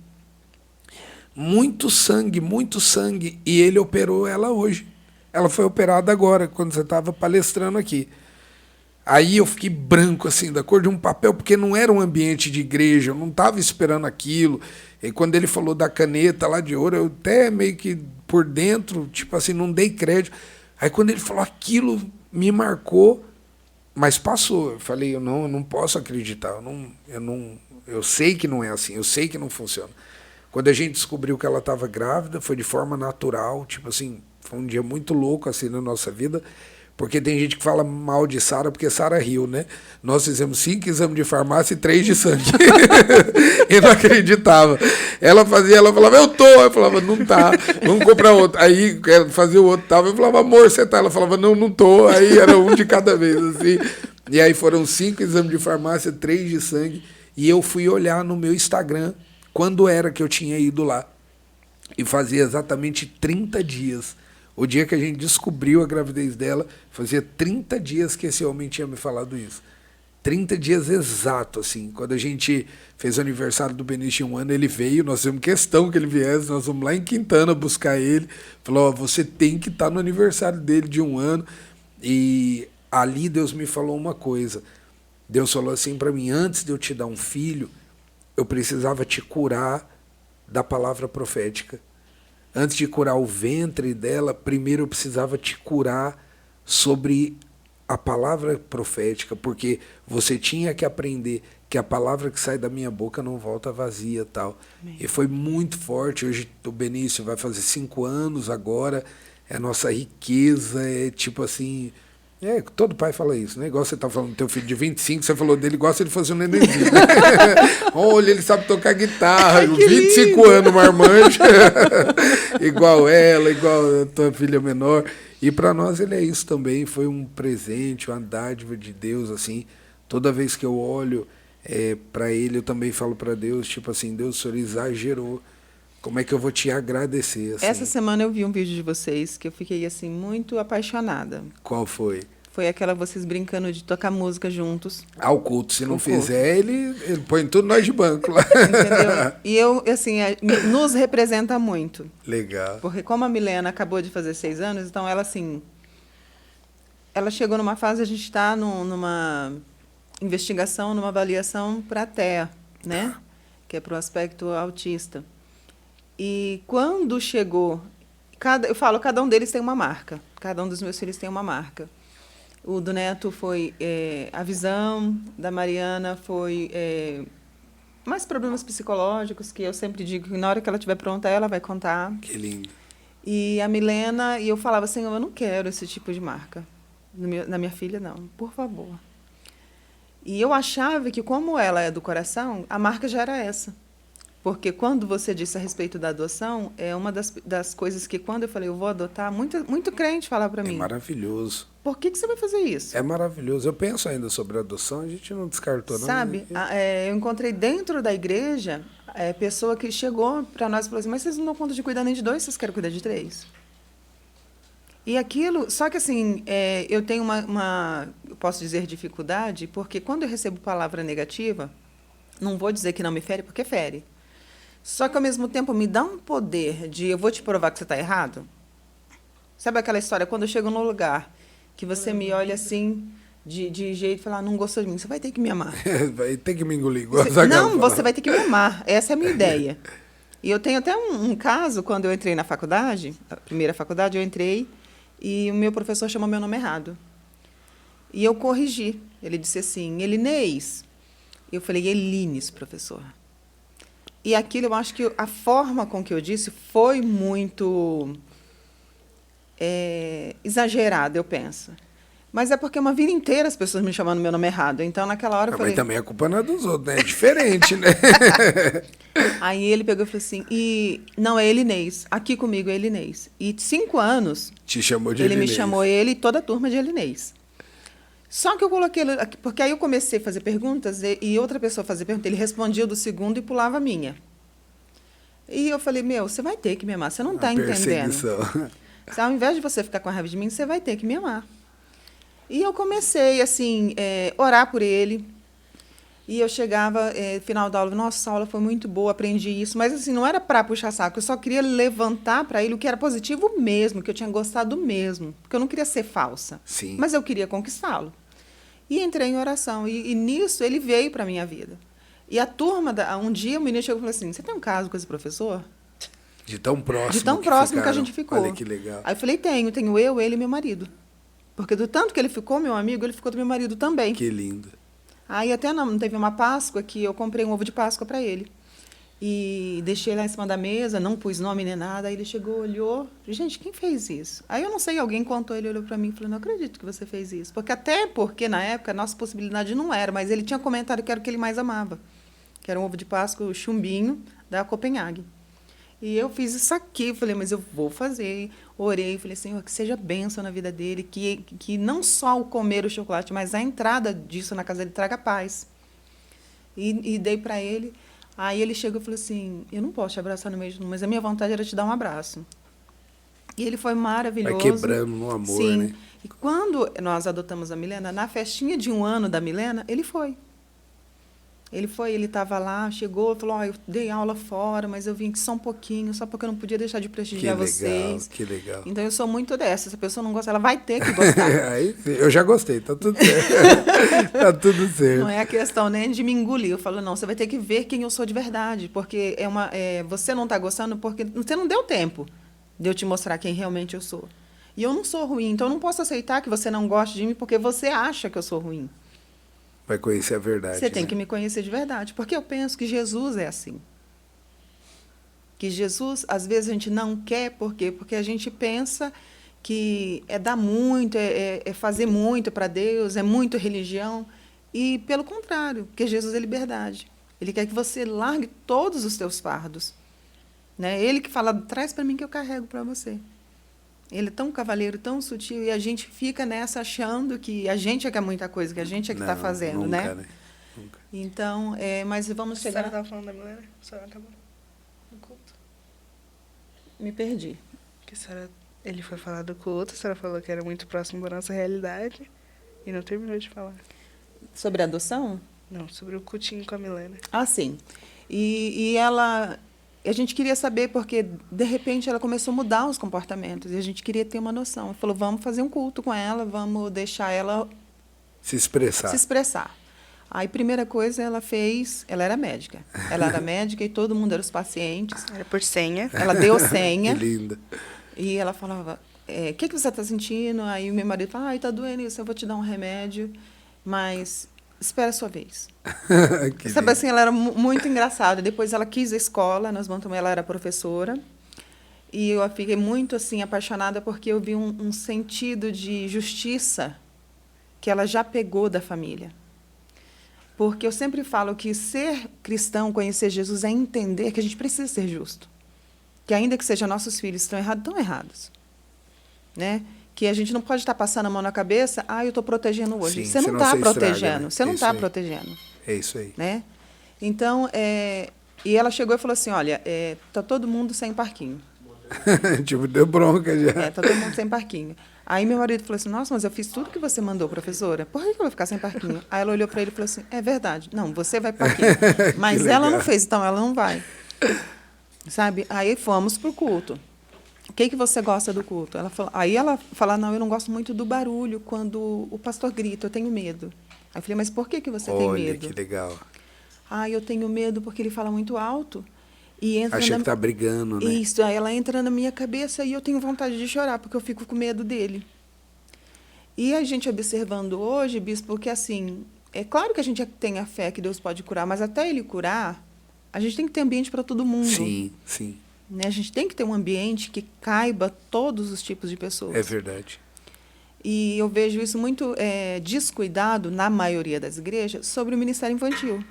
Muito sangue, muito sangue. E ele operou ela hoje. Ela foi operada agora, quando você estava palestrando aqui. Aí eu fiquei branco, assim, da cor de um papel, porque não era um ambiente de igreja, eu não estava esperando aquilo. E quando ele falou da caneta lá de ouro, eu até meio que por dentro, tipo assim, não dei crédito. Aí quando ele falou aquilo, me marcou, mas passou. Eu falei, eu não posso acreditar, eu sei que não é assim, eu sei que não funciona. Quando a gente descobriu que ela estava grávida, foi de forma natural, tipo assim, foi um dia muito louco assim na nossa vida, porque tem gente que fala mal de Sara porque Sara riu, né? Nós fizemos 5 exames de farmácia e 3 de sangue. Eu não acreditava. Ela fazia, ela falava, eu tô. Eu falava, não tá, vamos comprar outro. Aí ela fazia o outro, tava. Eu falava, amor, você tá? Ela falava, não, não tô. Aí era um de cada vez, assim. E aí foram 5 exames de farmácia, 3 de sangue. E eu fui olhar no meu Instagram quando era que eu tinha ido lá. E fazia exatamente 30 dias. O dia que a gente descobriu a gravidez dela, fazia 30 dias que esse homem tinha me falado isso. 30 dias exato, assim. Quando a gente fez o aniversário do Benício de 1 ano, ele veio, nós fizemos questão que ele viesse, nós fomos lá em Quintana buscar ele. Falou, você tem que estar no aniversário dele de 1 ano. E ali Deus me falou uma coisa. Deus falou assim para mim, antes de eu te dar um filho, eu precisava te curar da palavra profética. Antes de curar o ventre dela, primeiro eu precisava te curar sobre a palavra profética, porque você tinha que aprender que a palavra que sai da minha boca não volta vazia, tal. Amém. E foi muito forte. Hoje o Benício vai fazer 5 anos agora, é a nossa riqueza, é tipo assim... todo pai fala isso, né? Igual você tá falando do teu filho de 25, você falou dele igual se ele fosse um nenenzinho. Olha, ele sabe tocar guitarra, ai, 25 lindo. Anos, marmanjo. Igual ela, igual a tua filha menor. E para nós ele é isso também, foi um presente, uma dádiva de Deus, assim. Toda vez que eu olho para ele, eu também falo para Deus, tipo assim, Deus, o Senhor exagerou. Como é que eu vou te agradecer? Assim? Essa semana eu vi um vídeo de vocês que eu fiquei assim muito apaixonada. Qual foi? Foi aquela vocês brincando de tocar música juntos. Ao culto. Se não fizer, ele põe tudo nós de banco lá. Entendeu? E eu, assim, nos representa muito. Legal. Porque como a Milena acabou de fazer 6 anos, então ela, assim... Ela chegou numa fase, a gente está numa investigação, numa avaliação para a TEA, né? Que é para o aspecto autista. E quando chegou... eu falo, cada um deles tem uma marca. Cada um dos meus filhos tem uma marca. O do Neto foi a visão, da Mariana foi mais problemas psicológicos, que eu sempre digo que na hora que ela estiver pronta, ela vai contar. Que lindo. E a Milena, e eu falava, Senhor, eu não quero esse tipo de marca. Na minha filha, não, por favor. E eu achava que, como ela é do coração, a marca já era essa. Porque quando você disse a respeito da adoção, é uma das coisas que, quando eu falei, eu vou adotar, muito crente falar para mim. É maravilhoso. Por que você vai fazer isso? É maravilhoso. Eu penso ainda sobre a adoção, a gente não descartou, não. Sabe, eu encontrei dentro da igreja pessoa que chegou para nós e falou assim, mas vocês não dão conta de cuidar nem de 2, vocês querem cuidar de 3? E aquilo, só que assim, eu tenho eu posso dizer dificuldade, porque quando eu recebo palavra negativa, não vou dizer que não me fere, porque fere. Só que, ao mesmo tempo, me dá um poder de eu vou te provar que você está errado. Sabe aquela história, quando eu chego num lugar que você me olha assim, de jeito e fala, não gostou de mim, você vai ter que me amar. Vai ter que me engolir. Não, você vai ter que me amar. Essa é a minha ideia. E eu tenho até um caso, quando eu entrei na faculdade, a primeira faculdade, eu entrei e o meu professor chamou meu nome errado. E eu corrigi. Ele disse assim, Elinês. Eu falei, Elines, professor. E aquilo, eu acho que a forma com que eu disse foi muito exagerada, eu penso. Mas é porque uma vida inteira as pessoas me chamando meu nome errado. Então, naquela hora, eu falei... Mas também a culpa não é dos outros, né? É diferente, né? Aí ele pegou e falou assim, não, é Elinês. Aqui comigo é Elinês. E 5 anos... Te chamou de Elinês. Ele me chamou ele e toda a turma de Elinês. Só que eu coloquei ele... Porque aí eu comecei a fazer perguntas e outra pessoa fazia pergunta. Ele respondia do segundo e pulava a minha. E eu falei, você vai ter que me amar. Você não está entendendo. Ao invés de você ficar com raiva de mim, você vai ter que me amar. E eu comecei, assim, orar por ele. E eu chegava, final da aula, nossa, essa aula foi muito boa, aprendi isso. Mas, assim, não era para puxar saco. Eu só queria levantar para ele o que era positivo mesmo, que eu tinha gostado mesmo. Porque eu não queria ser falsa. Sim. Mas eu queria conquistá-lo. E entrei em oração. E nisso, ele veio para a minha vida. E a turma, um dia o menino chegou e falou assim, você tem um caso com esse professor? De tão próximo. De tão próximo que a gente ficou. Olha que legal. Aí eu falei, tenho eu, ele e meu marido. Porque do tanto que ele ficou meu amigo, ele ficou do meu marido também. Que lindo. Aí até não teve uma Páscoa que eu comprei um ovo de Páscoa para ele. E deixei lá em cima da mesa, não pus nome nem nada. Aí ele chegou, olhou. Gente, quem fez isso? Aí eu não sei, alguém contou, ele olhou para mim e falou, não acredito que você fez isso. Porque na época a nossa possibilidade não era, mas ele tinha comentado que era o que ele mais amava. Que era um ovo de Páscoa, chumbinho, da Copenhague. E eu fiz isso aqui, falei, mas eu vou fazer. Orei, falei, Senhor, que seja bênção na vida dele, que não só o comer o chocolate, mas a entrada disso na casa dele traga paz. E dei para ele. Aí ele chegou e falou assim, eu não posso te abraçar no meio de tudo, mas a minha vontade era te dar um abraço. E ele foi maravilhoso. Vai quebrando no amor, sim. né? E quando nós adotamos a Milena, na festinha de 1 ano da Milena, ele foi. Ele estava lá, chegou, falou, eu dei aula fora, mas eu vim aqui só um pouquinho, só porque eu não podia deixar de prestigiar vocês. Que legal. Então, eu sou muito dessa. Se a pessoa não gosta, ela vai ter que gostar. Aí, eu já gostei, tá tudo certo. Tá tudo certo. Não é a questão nem de me engolir. Eu falo, não, você vai ter que ver quem eu sou de verdade, porque você não está gostando porque você não deu tempo de eu te mostrar quem realmente eu sou. E eu não sou ruim, então eu não posso aceitar que você não goste de mim porque você acha que eu sou ruim. Vai conhecer a verdade. Você tem que me conhecer de verdade, porque eu penso que Jesus é assim. Que Jesus, às vezes, a gente não quer, por quê? Porque a gente pensa que é dar muito, é fazer muito para Deus, é muito religião. E, pelo contrário, porque Jesus é liberdade. Ele quer que você largue todos os teus fardos. Né? Ele que fala, traz para mim que eu carrego para você. Ele é tão cavaleiro, tão sutil, e a gente fica nessa achando que a gente é que é muita coisa, que a gente é que está fazendo, nunca, né? Nunca. Então, mas vamos A chegar... senhora estava falando da Milena? A senhora acabou no culto? Me perdi. Ele foi falar do culto, a senhora falou que era muito próximo da nossa realidade, e não terminou de falar. Sobre a adoção? Não, sobre o cultinho com a Milena. Ah, sim. E a gente queria saber, porque, de repente, ela começou a mudar os comportamentos, e a gente queria ter uma noção. Ela falou, vamos fazer um culto com ela, vamos deixar ela se expressar. Aí, primeira coisa, ela era médica. Ela era médica e todo mundo era os pacientes. Era por senha. Ela deu senha. Que linda. E ela falava, o que você está sentindo? Aí o meu marido falava, está doendo isso, eu vou te dar um remédio, mas espera a sua vez. Sabe assim, ela era muito engraçada. Depois ela quis a escola, ela era professora. E eu fiquei muito assim apaixonada porque eu vi um sentido de justiça que ela já pegou da família. Porque eu sempre falo que ser cristão, conhecer Jesus, é entender que a gente precisa ser justo. Que ainda que sejam nossos filhos estão errados. Né? Que a gente não pode estar passando a mão na cabeça, eu estou protegendo hoje. Sim, você não está protegendo, estraga, né? Você não está protegendo. É isso aí. Né? Então, e ela chegou e falou assim, olha, está todo mundo sem parquinho. Tipo, deu bronca já. Está todo mundo sem parquinho. Aí meu marido falou assim, nossa, mas eu fiz tudo que você mandou, professora. Por que eu vou ficar sem parquinho? Aí ela olhou para ele e falou assim, é verdade. Não, você vai parquinho. Mas ela não fez, então ela não vai. Sabe? Aí fomos para o culto. O que você gosta do culto? Aí ela fala, não, eu não gosto muito do barulho quando o pastor grita, eu tenho medo. Aí eu falei, mas por que você tem medo? Olha, que legal. Eu tenho medo porque ele fala muito alto. E entra Achei que está brigando, né? Isso, aí ela entra na minha cabeça e eu tenho vontade de chorar, porque eu fico com medo dele. E a gente observando hoje, bispo, porque assim, é claro que a gente tem a fé que Deus pode curar, mas até ele curar, a gente tem que ter ambiente para todo mundo. Sim, sim. Né? A gente tem que ter um ambiente que caiba todos os tipos de pessoas. É verdade. E eu vejo isso muito descuidado, na maioria das igrejas, sobre o ministério infantil.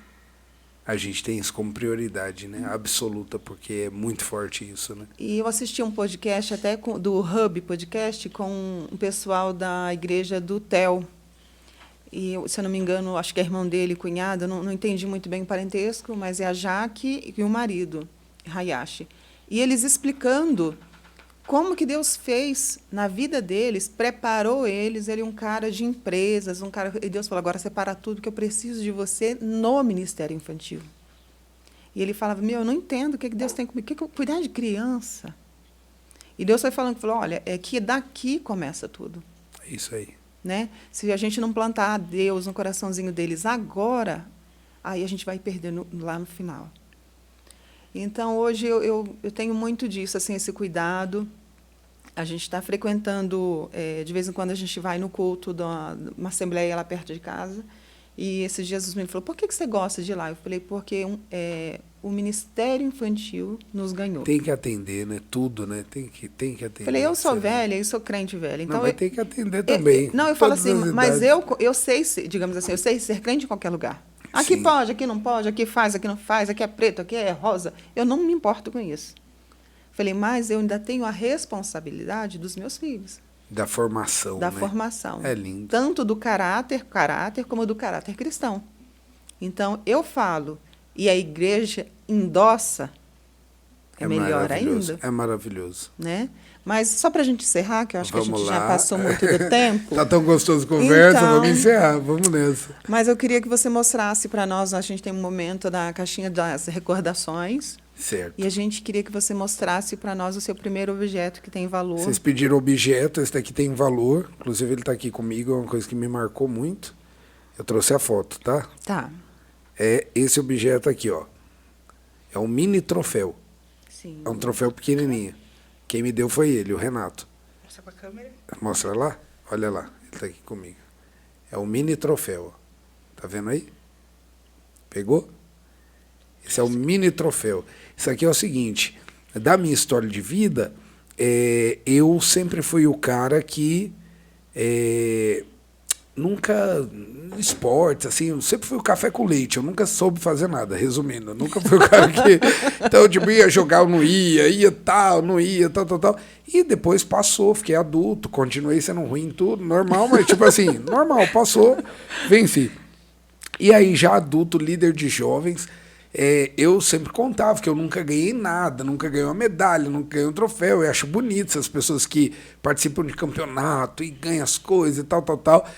A gente tem isso como prioridade, né? Absoluta, porque é muito forte isso, né? E eu assisti um podcast até do Hub Podcast com um pessoal da igreja do TEL. E, se eu não me engano, acho que é irmão dele, cunhado, não entendi muito bem o parentesco, mas é a Jaque e o marido, Hayashi. E eles explicando como que Deus fez na vida deles, preparou eles, ele é um cara de empresas, e Deus falou, agora separa tudo, que eu preciso de você no ministério infantil. E ele falava, eu não entendo o que Deus tem comigo, cuidar de criança. E Deus foi falando, olha, é que daqui começa tudo. É isso aí. Né? Se a gente não plantar Deus no coraçãozinho deles agora, aí a gente vai perder lá no final. Então, hoje, eu tenho muito disso, assim, esse cuidado. A gente está frequentando, de vez em quando, a gente vai no culto de uma assembleia lá perto de casa. E esses dias os meninos falaram, por que você gosta de ir lá? Eu falei, porque o Ministério Infantil nos ganhou. Tem que atender, né? Tudo, né? Tem que atender. Eu falei, eu sou velha, eu sou crente velha. Então, não, mas tem que atender também. Eu falo assim, mas eu sei, digamos assim, eu sei ser crente em qualquer lugar. Aqui Sim. pode, aqui não pode, aqui faz, aqui não faz, aqui é preto, aqui é rosa. Eu não me importo com isso. Falei, mas eu ainda tenho a responsabilidade dos meus filhos. Da formação, Da né? formação. É lindo. Tanto do caráter, como do caráter cristão. Então, eu falo, e a igreja endossa, é melhor maravilhoso, ainda. É maravilhoso. Né? Mas só para a gente encerrar, que eu acho que a Vamos gente lá. já passou muito do tempo. Tá tão gostoso a conversa, Então, vamos encerrar, vamos nessa. Mas eu queria que você mostrasse para nós, a gente tem um momento da caixinha das recordações, Certo. e a gente queria que você mostrasse para nós o seu primeiro objeto que tem valor. Vocês pediram objeto, esse daqui tem valor, inclusive ele está aqui comigo, é uma coisa que me marcou muito. Eu trouxe a foto, tá? Tá. É esse objeto aqui, ó. É um mini troféu. Sim. É um troféu pequenininho. Quem me deu foi ele, o Renato. Mostra pra câmera. Mostra lá? Olha lá, ele está aqui comigo. É um mini troféu, ó. Tá vendo aí? Pegou? Esse é o mini troféu. Isso aqui é o seguinte, da minha história de vida, eu sempre fui o cara que nunca, esportes, assim, eu sempre fui o café com leite, eu nunca soube fazer nada, resumindo, eu nunca fui o cara que, então, tipo, ia jogar, eu não ia tal, não ia, tal, e depois passou, fiquei adulto, continuei sendo ruim em tudo, normal, mas tipo assim, normal, passou, venci. E aí, já adulto, líder de jovens, eu sempre contava que eu nunca ganhei nada, nunca ganhei uma medalha, nunca ganhei um troféu. Eu acho bonito essas pessoas que participam de campeonato e ganham as coisas e tal.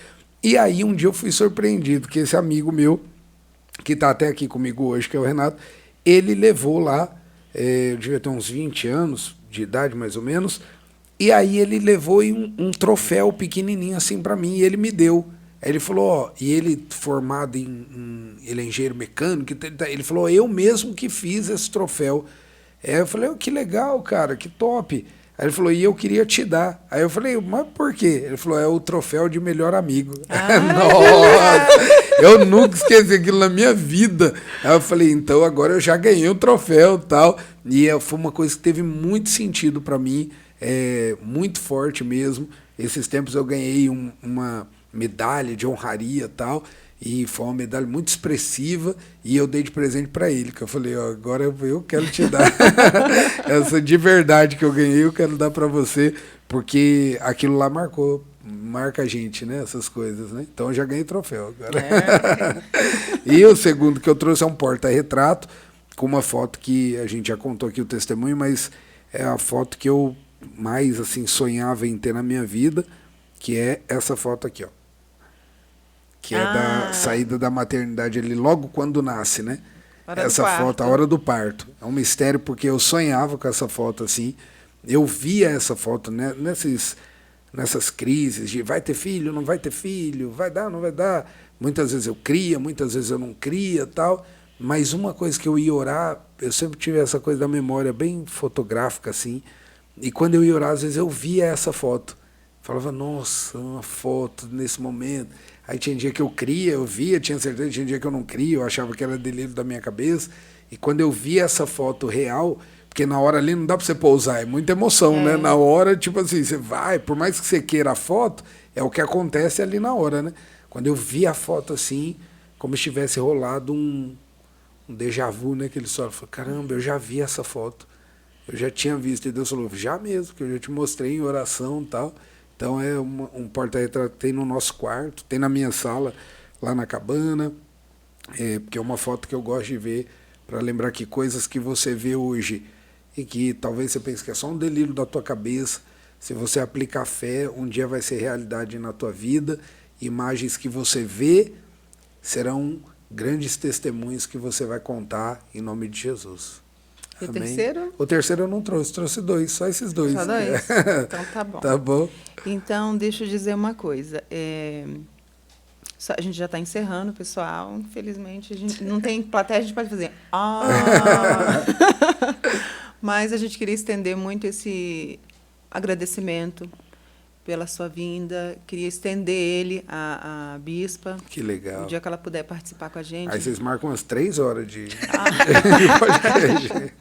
E aí, um dia eu fui surpreendido que esse amigo meu, que está até aqui comigo hoje, que é o Renato, ele levou lá, eu devia ter uns 20 anos de idade, mais ou menos, e aí ele levou um troféu pequenininho assim para mim, e ele me deu. Aí ele falou, ó, e ele formado ele é engenheiro mecânico, ele falou, eu mesmo que fiz esse troféu. Aí eu falei, oh, que legal, cara, que top. Aí ele falou, e eu queria te dar. Aí eu falei, mas por quê? Ele falou, é o troféu de melhor amigo. Nossa, eu nunca esqueci aquilo na minha vida. Aí eu falei, então agora eu já ganhei o troféu e tal. E foi uma coisa que teve muito sentido para mim, muito forte mesmo. Esses tempos eu ganhei uma medalha de honraria e tal, e foi uma medalha muito expressiva, e eu dei de presente para ele, que eu falei, ó, agora eu quero te dar essa de verdade que eu ganhei, eu quero dar para você, porque aquilo lá marca a gente, né, essas coisas, né? Então eu já ganhei troféu agora. E o segundo que eu trouxe é um porta-retrato, com uma foto que a gente já contou aqui o testemunho, mas é a foto que eu mais assim sonhava em ter na minha vida, que é essa foto aqui, ó. Que é da saída da maternidade ali, logo quando nasce, né? Essa foto, a hora do parto. É um mistério, porque eu sonhava com essa foto assim. Eu via essa foto, né, nessas crises de vai ter filho, não vai ter filho, vai dar, não vai dar. Muitas vezes eu cria, muitas vezes eu não cria, tal. Mas uma coisa que eu ia orar, eu sempre tive essa coisa da memória bem fotográfica, assim. E quando eu ia orar, às vezes eu via essa foto. Falava, nossa, uma foto nesse momento. Aí tinha dia que eu cria, eu via, tinha certeza, tinha dia que eu não cria, eu achava que era delírio da minha cabeça. E quando eu via essa foto real, porque na hora ali não dá para você pousar, é muita emoção, né? Na hora, tipo assim, você vai, por mais que você queira a foto, é o que acontece ali na hora, né? Quando eu vi a foto assim, como se tivesse rolado um déjà vu, né? Que ele só falou, caramba, eu já vi essa foto. Eu já tinha visto. E Deus falou, já mesmo, que eu já te mostrei em oração e tal. Então é um porta-retrato que tem no nosso quarto, tem na minha sala, lá na cabana, porque é uma foto que eu gosto de ver, para lembrar que coisas que você vê hoje e que talvez você pense que é só um delírio da tua cabeça, se você aplicar fé, um dia vai ser realidade na tua vida, imagens que você vê serão grandes testemunhos que você vai contar em nome de Jesus. E o Amém? terceiro? O terceiro eu não trouxe 2, só esses 2. Só 2? Então tá bom. Tá bom. Então, deixa eu dizer uma coisa. A gente já está encerrando, pessoal. Infelizmente, a gente não tem plateia, a gente pode fazer. Mas a gente queria estender muito esse agradecimento pela sua vinda. Queria estender ele à bispa. Que legal. O dia que ela puder participar com a gente. Aí vocês marcam umas 3 horas de podcast.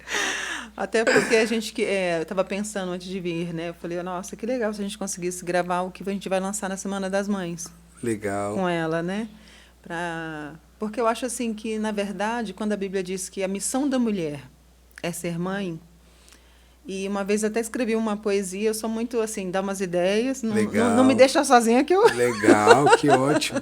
Até porque a gente eu estava pensando antes de vir, né? Eu falei, nossa, que legal se a gente conseguisse gravar o que a gente vai lançar na Semana das Mães. Legal. Com ela, né? Para Porque eu acho assim que, na verdade, quando a Bíblia diz que a missão da mulher é ser mãe, e uma vez eu até escrevi uma poesia, eu sou muito assim, dá umas ideias, não me deixa sozinha que eu... Legal, que ótimo.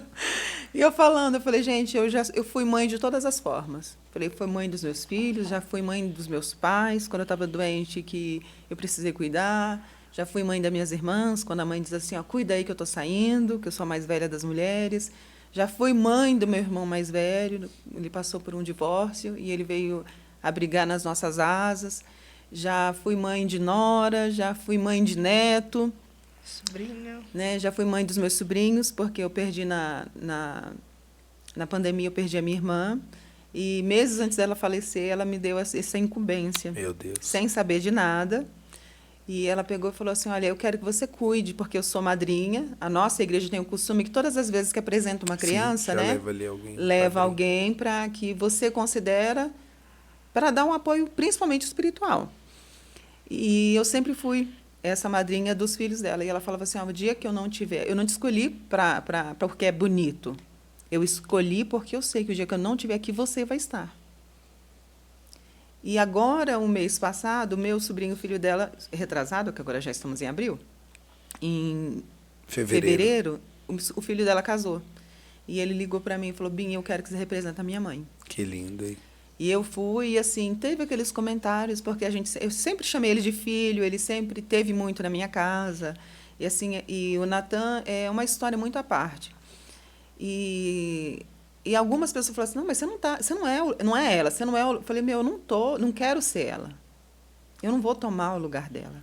E eu falei, gente, eu fui mãe de todas as formas. Falei, fui mãe dos meus filhos, já fui mãe dos meus pais, quando eu estava doente, que eu precisei cuidar. Já fui mãe das minhas irmãs, quando a mãe diz assim, ó, cuida aí que eu estou saindo, que eu sou a mais velha das mulheres. Já fui mãe do meu irmão mais velho, ele passou por um divórcio e ele veio abrigar nas nossas asas. Já fui mãe de nora, já fui mãe de neto. Sobrinho. Né? Já fui mãe dos meus sobrinhos, porque eu perdi na pandemia, eu perdi a minha irmã. E meses antes dela falecer, ela me deu essa incumbência. Meu Deus. Sem saber de nada. E ela pegou e falou assim, olha, eu quero que você cuide, porque eu sou madrinha. A nossa igreja tem o costume que todas as vezes que apresenta uma criança, sim, né, leva ali alguém. Leva alguém para que você considera, para dar um apoio, principalmente espiritual. E eu sempre fui essa madrinha dos filhos dela. E ela falava assim, o dia que eu não tiver... Eu não te escolhi porque é bonito. Eu escolhi porque eu sei que o dia que eu não tiver aqui, você vai estar. E agora, o mês passado, o meu sobrinho, filho dela, retrasado, que agora já estamos em abril, em fevereiro o filho dela casou. E ele ligou para mim e falou, Binha, eu quero que você represente a minha mãe. Que lindo, hein? E eu fui, e assim, teve aqueles comentários, porque eu sempre chamei ele de filho, ele sempre teve muito na minha casa. E, assim, e o Natan é uma história muito à parte. E algumas pessoas falaram assim, não, mas você não é ela, você não é... Eu falei, eu não quero ser ela. Eu não vou tomar o lugar dela.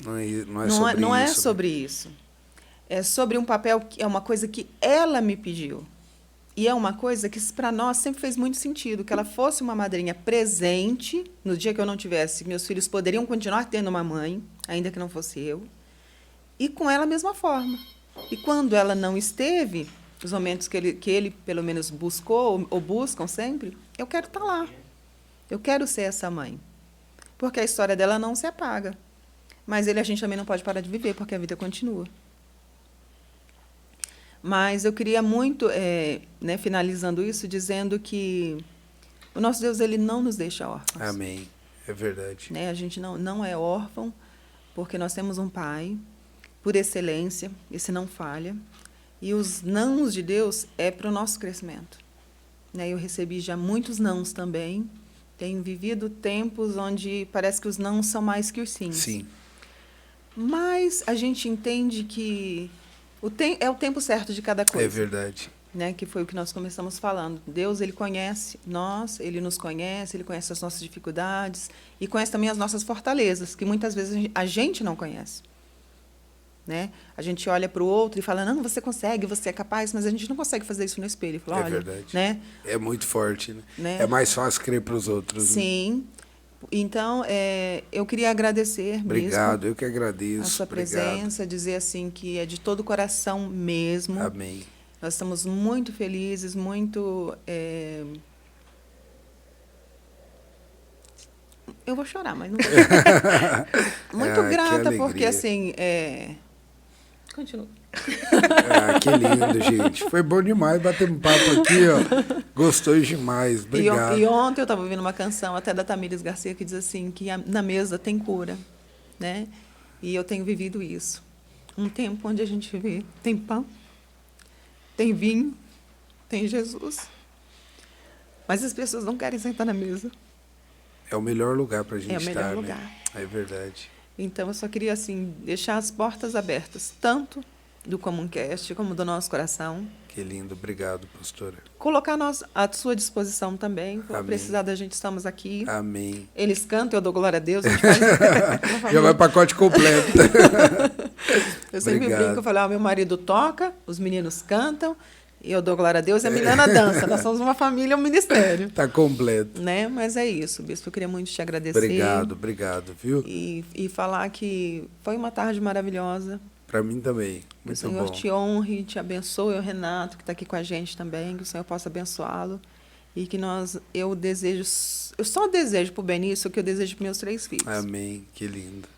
Não é sobre isso. É sobre um papel, é uma coisa que ela me pediu. E é uma coisa que, para nós, sempre fez muito sentido, que ela fosse uma madrinha presente, no dia que eu não tivesse, meus filhos poderiam continuar tendo uma mãe, ainda que não fosse eu, e com ela a mesma forma. E quando ela não esteve, os momentos que ele pelo menos buscou, ou buscam sempre, eu quero estar lá. Eu quero ser essa mãe. Porque a história dela não se apaga. Mas a gente também não pode parar de viver, porque a vida continua. Mas eu queria muito, né, finalizando isso, dizendo que o nosso Deus, ele não nos deixa órfãos. Amém. É verdade. Né? A gente não é órfão, porque nós temos um Pai, por excelência, esse não falha. E os nãos de Deus é para o nosso crescimento. Né? Eu recebi já muitos nãos também. Tenho vivido tempos onde parece que os nãos são mais que os sims. Sim. Mas a gente entende que é o tempo certo de cada coisa. É verdade. Né? Que foi o que nós começamos falando. Deus, ele conhece nós, ele nos conhece, ele conhece as nossas dificuldades e conhece também as nossas fortalezas, que muitas vezes a gente não conhece. Né? A gente olha para o outro e fala, não, você consegue, você é capaz, mas a gente não consegue fazer isso no espelho. Fala, olha, verdade. Né? É muito forte. Né? É mais fácil crer para os outros. Sim. Né? Então, eu queria agradecer, obrigado, Bispo, eu que agradeço. a sua presença, dizer assim que é de todo o coração mesmo. Amém. Nós estamos muito felizes, muito... Eu vou chorar, mas não vou. Muito grata, porque assim... Continua. Que lindo, gente. Foi bom demais bater um papo aqui, ó. Gostou demais. Obrigado. E ontem eu estava ouvindo uma canção até da Tamires Garcia que diz assim, que na mesa tem cura, né? E eu tenho vivido isso. Um tempo onde a gente vê, tem pão, tem vinho, tem Jesus. Mas as pessoas não querem sentar na mesa. É o melhor lugar para a gente estar, É o melhor lugar. Né? É verdade. Então, eu só queria assim, deixar as portas abertas, tanto do Comuncast como do nosso coração. Que lindo. Obrigado, pastora. Colocar à sua disposição também. Quando precisar da gente, estamos aqui. Amém. Eles cantam, eu dou glória a Deus. A gente faz... Já vai pacote completo. Eu sempre brinco, eu falo, meu marido toca, os meninos cantam, e eu dou glória a Deus, e a Milena dança. Nós somos uma família, um ministério. Está completo. Né? Mas é isso, Bispo. Eu queria muito te agradecer. Obrigado, viu? E falar que foi uma tarde maravilhosa. Para mim também. Muito bom. Que o Senhor te honre, te abençoe, o Renato, que está aqui com a gente também, que o Senhor possa abençoá-lo. E que eu só desejo para o Benício o que eu desejo para meus 3 filhos. Amém. Que lindo.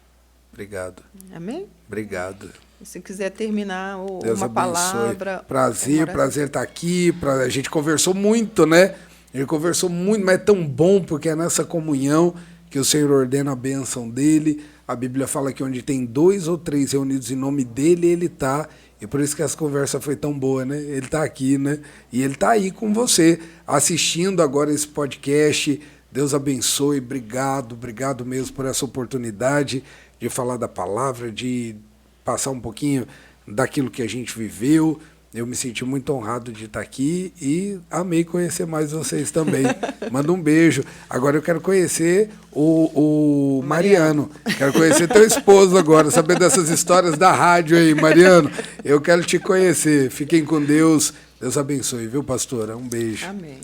Obrigado. Amém? Obrigado. E se quiser terminar Deus uma abençoe. palavra... Prazer estar aqui. A gente conversou muito, né? A gente conversou muito, mas é tão bom, porque é nessa comunhão que o Senhor ordena a bênção dele. A Bíblia fala que onde tem 2 ou 3 reunidos em nome dele, ele está. E por isso que essa conversa foi tão boa, né? Ele está aqui, né? E ele está aí com você, assistindo agora esse podcast. Deus abençoe. Obrigado mesmo por essa oportunidade de falar da palavra, de passar um pouquinho daquilo que a gente viveu. Eu me senti muito honrado de estar aqui e amei conhecer mais vocês também. Manda um beijo. Agora eu quero conhecer o Mariano. Quero conhecer teu esposo agora, saber dessas histórias da rádio aí, Mariano. Eu quero te conhecer. Fiquem com Deus. Deus abençoe, viu, pastora? Um beijo. Amém.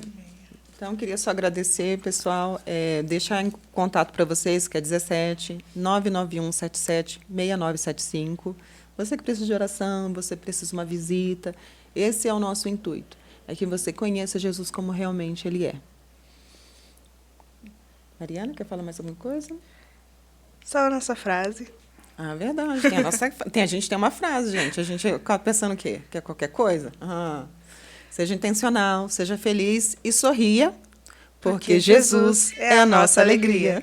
Então, queria só agradecer, pessoal, deixar em contato para vocês, que é 17 991 77 6975. Você que precisa de oração, você precisa de uma visita. Esse é o nosso intuito, é que você conheça Jesus como realmente Ele é. Mariana, quer falar mais alguma coisa? Só a nossa frase. Ah, verdade. A gente tem uma frase, gente. A gente fica pensando o quê? Que é qualquer coisa? Seja intencional, seja feliz e sorria, porque Jesus é a nossa alegria.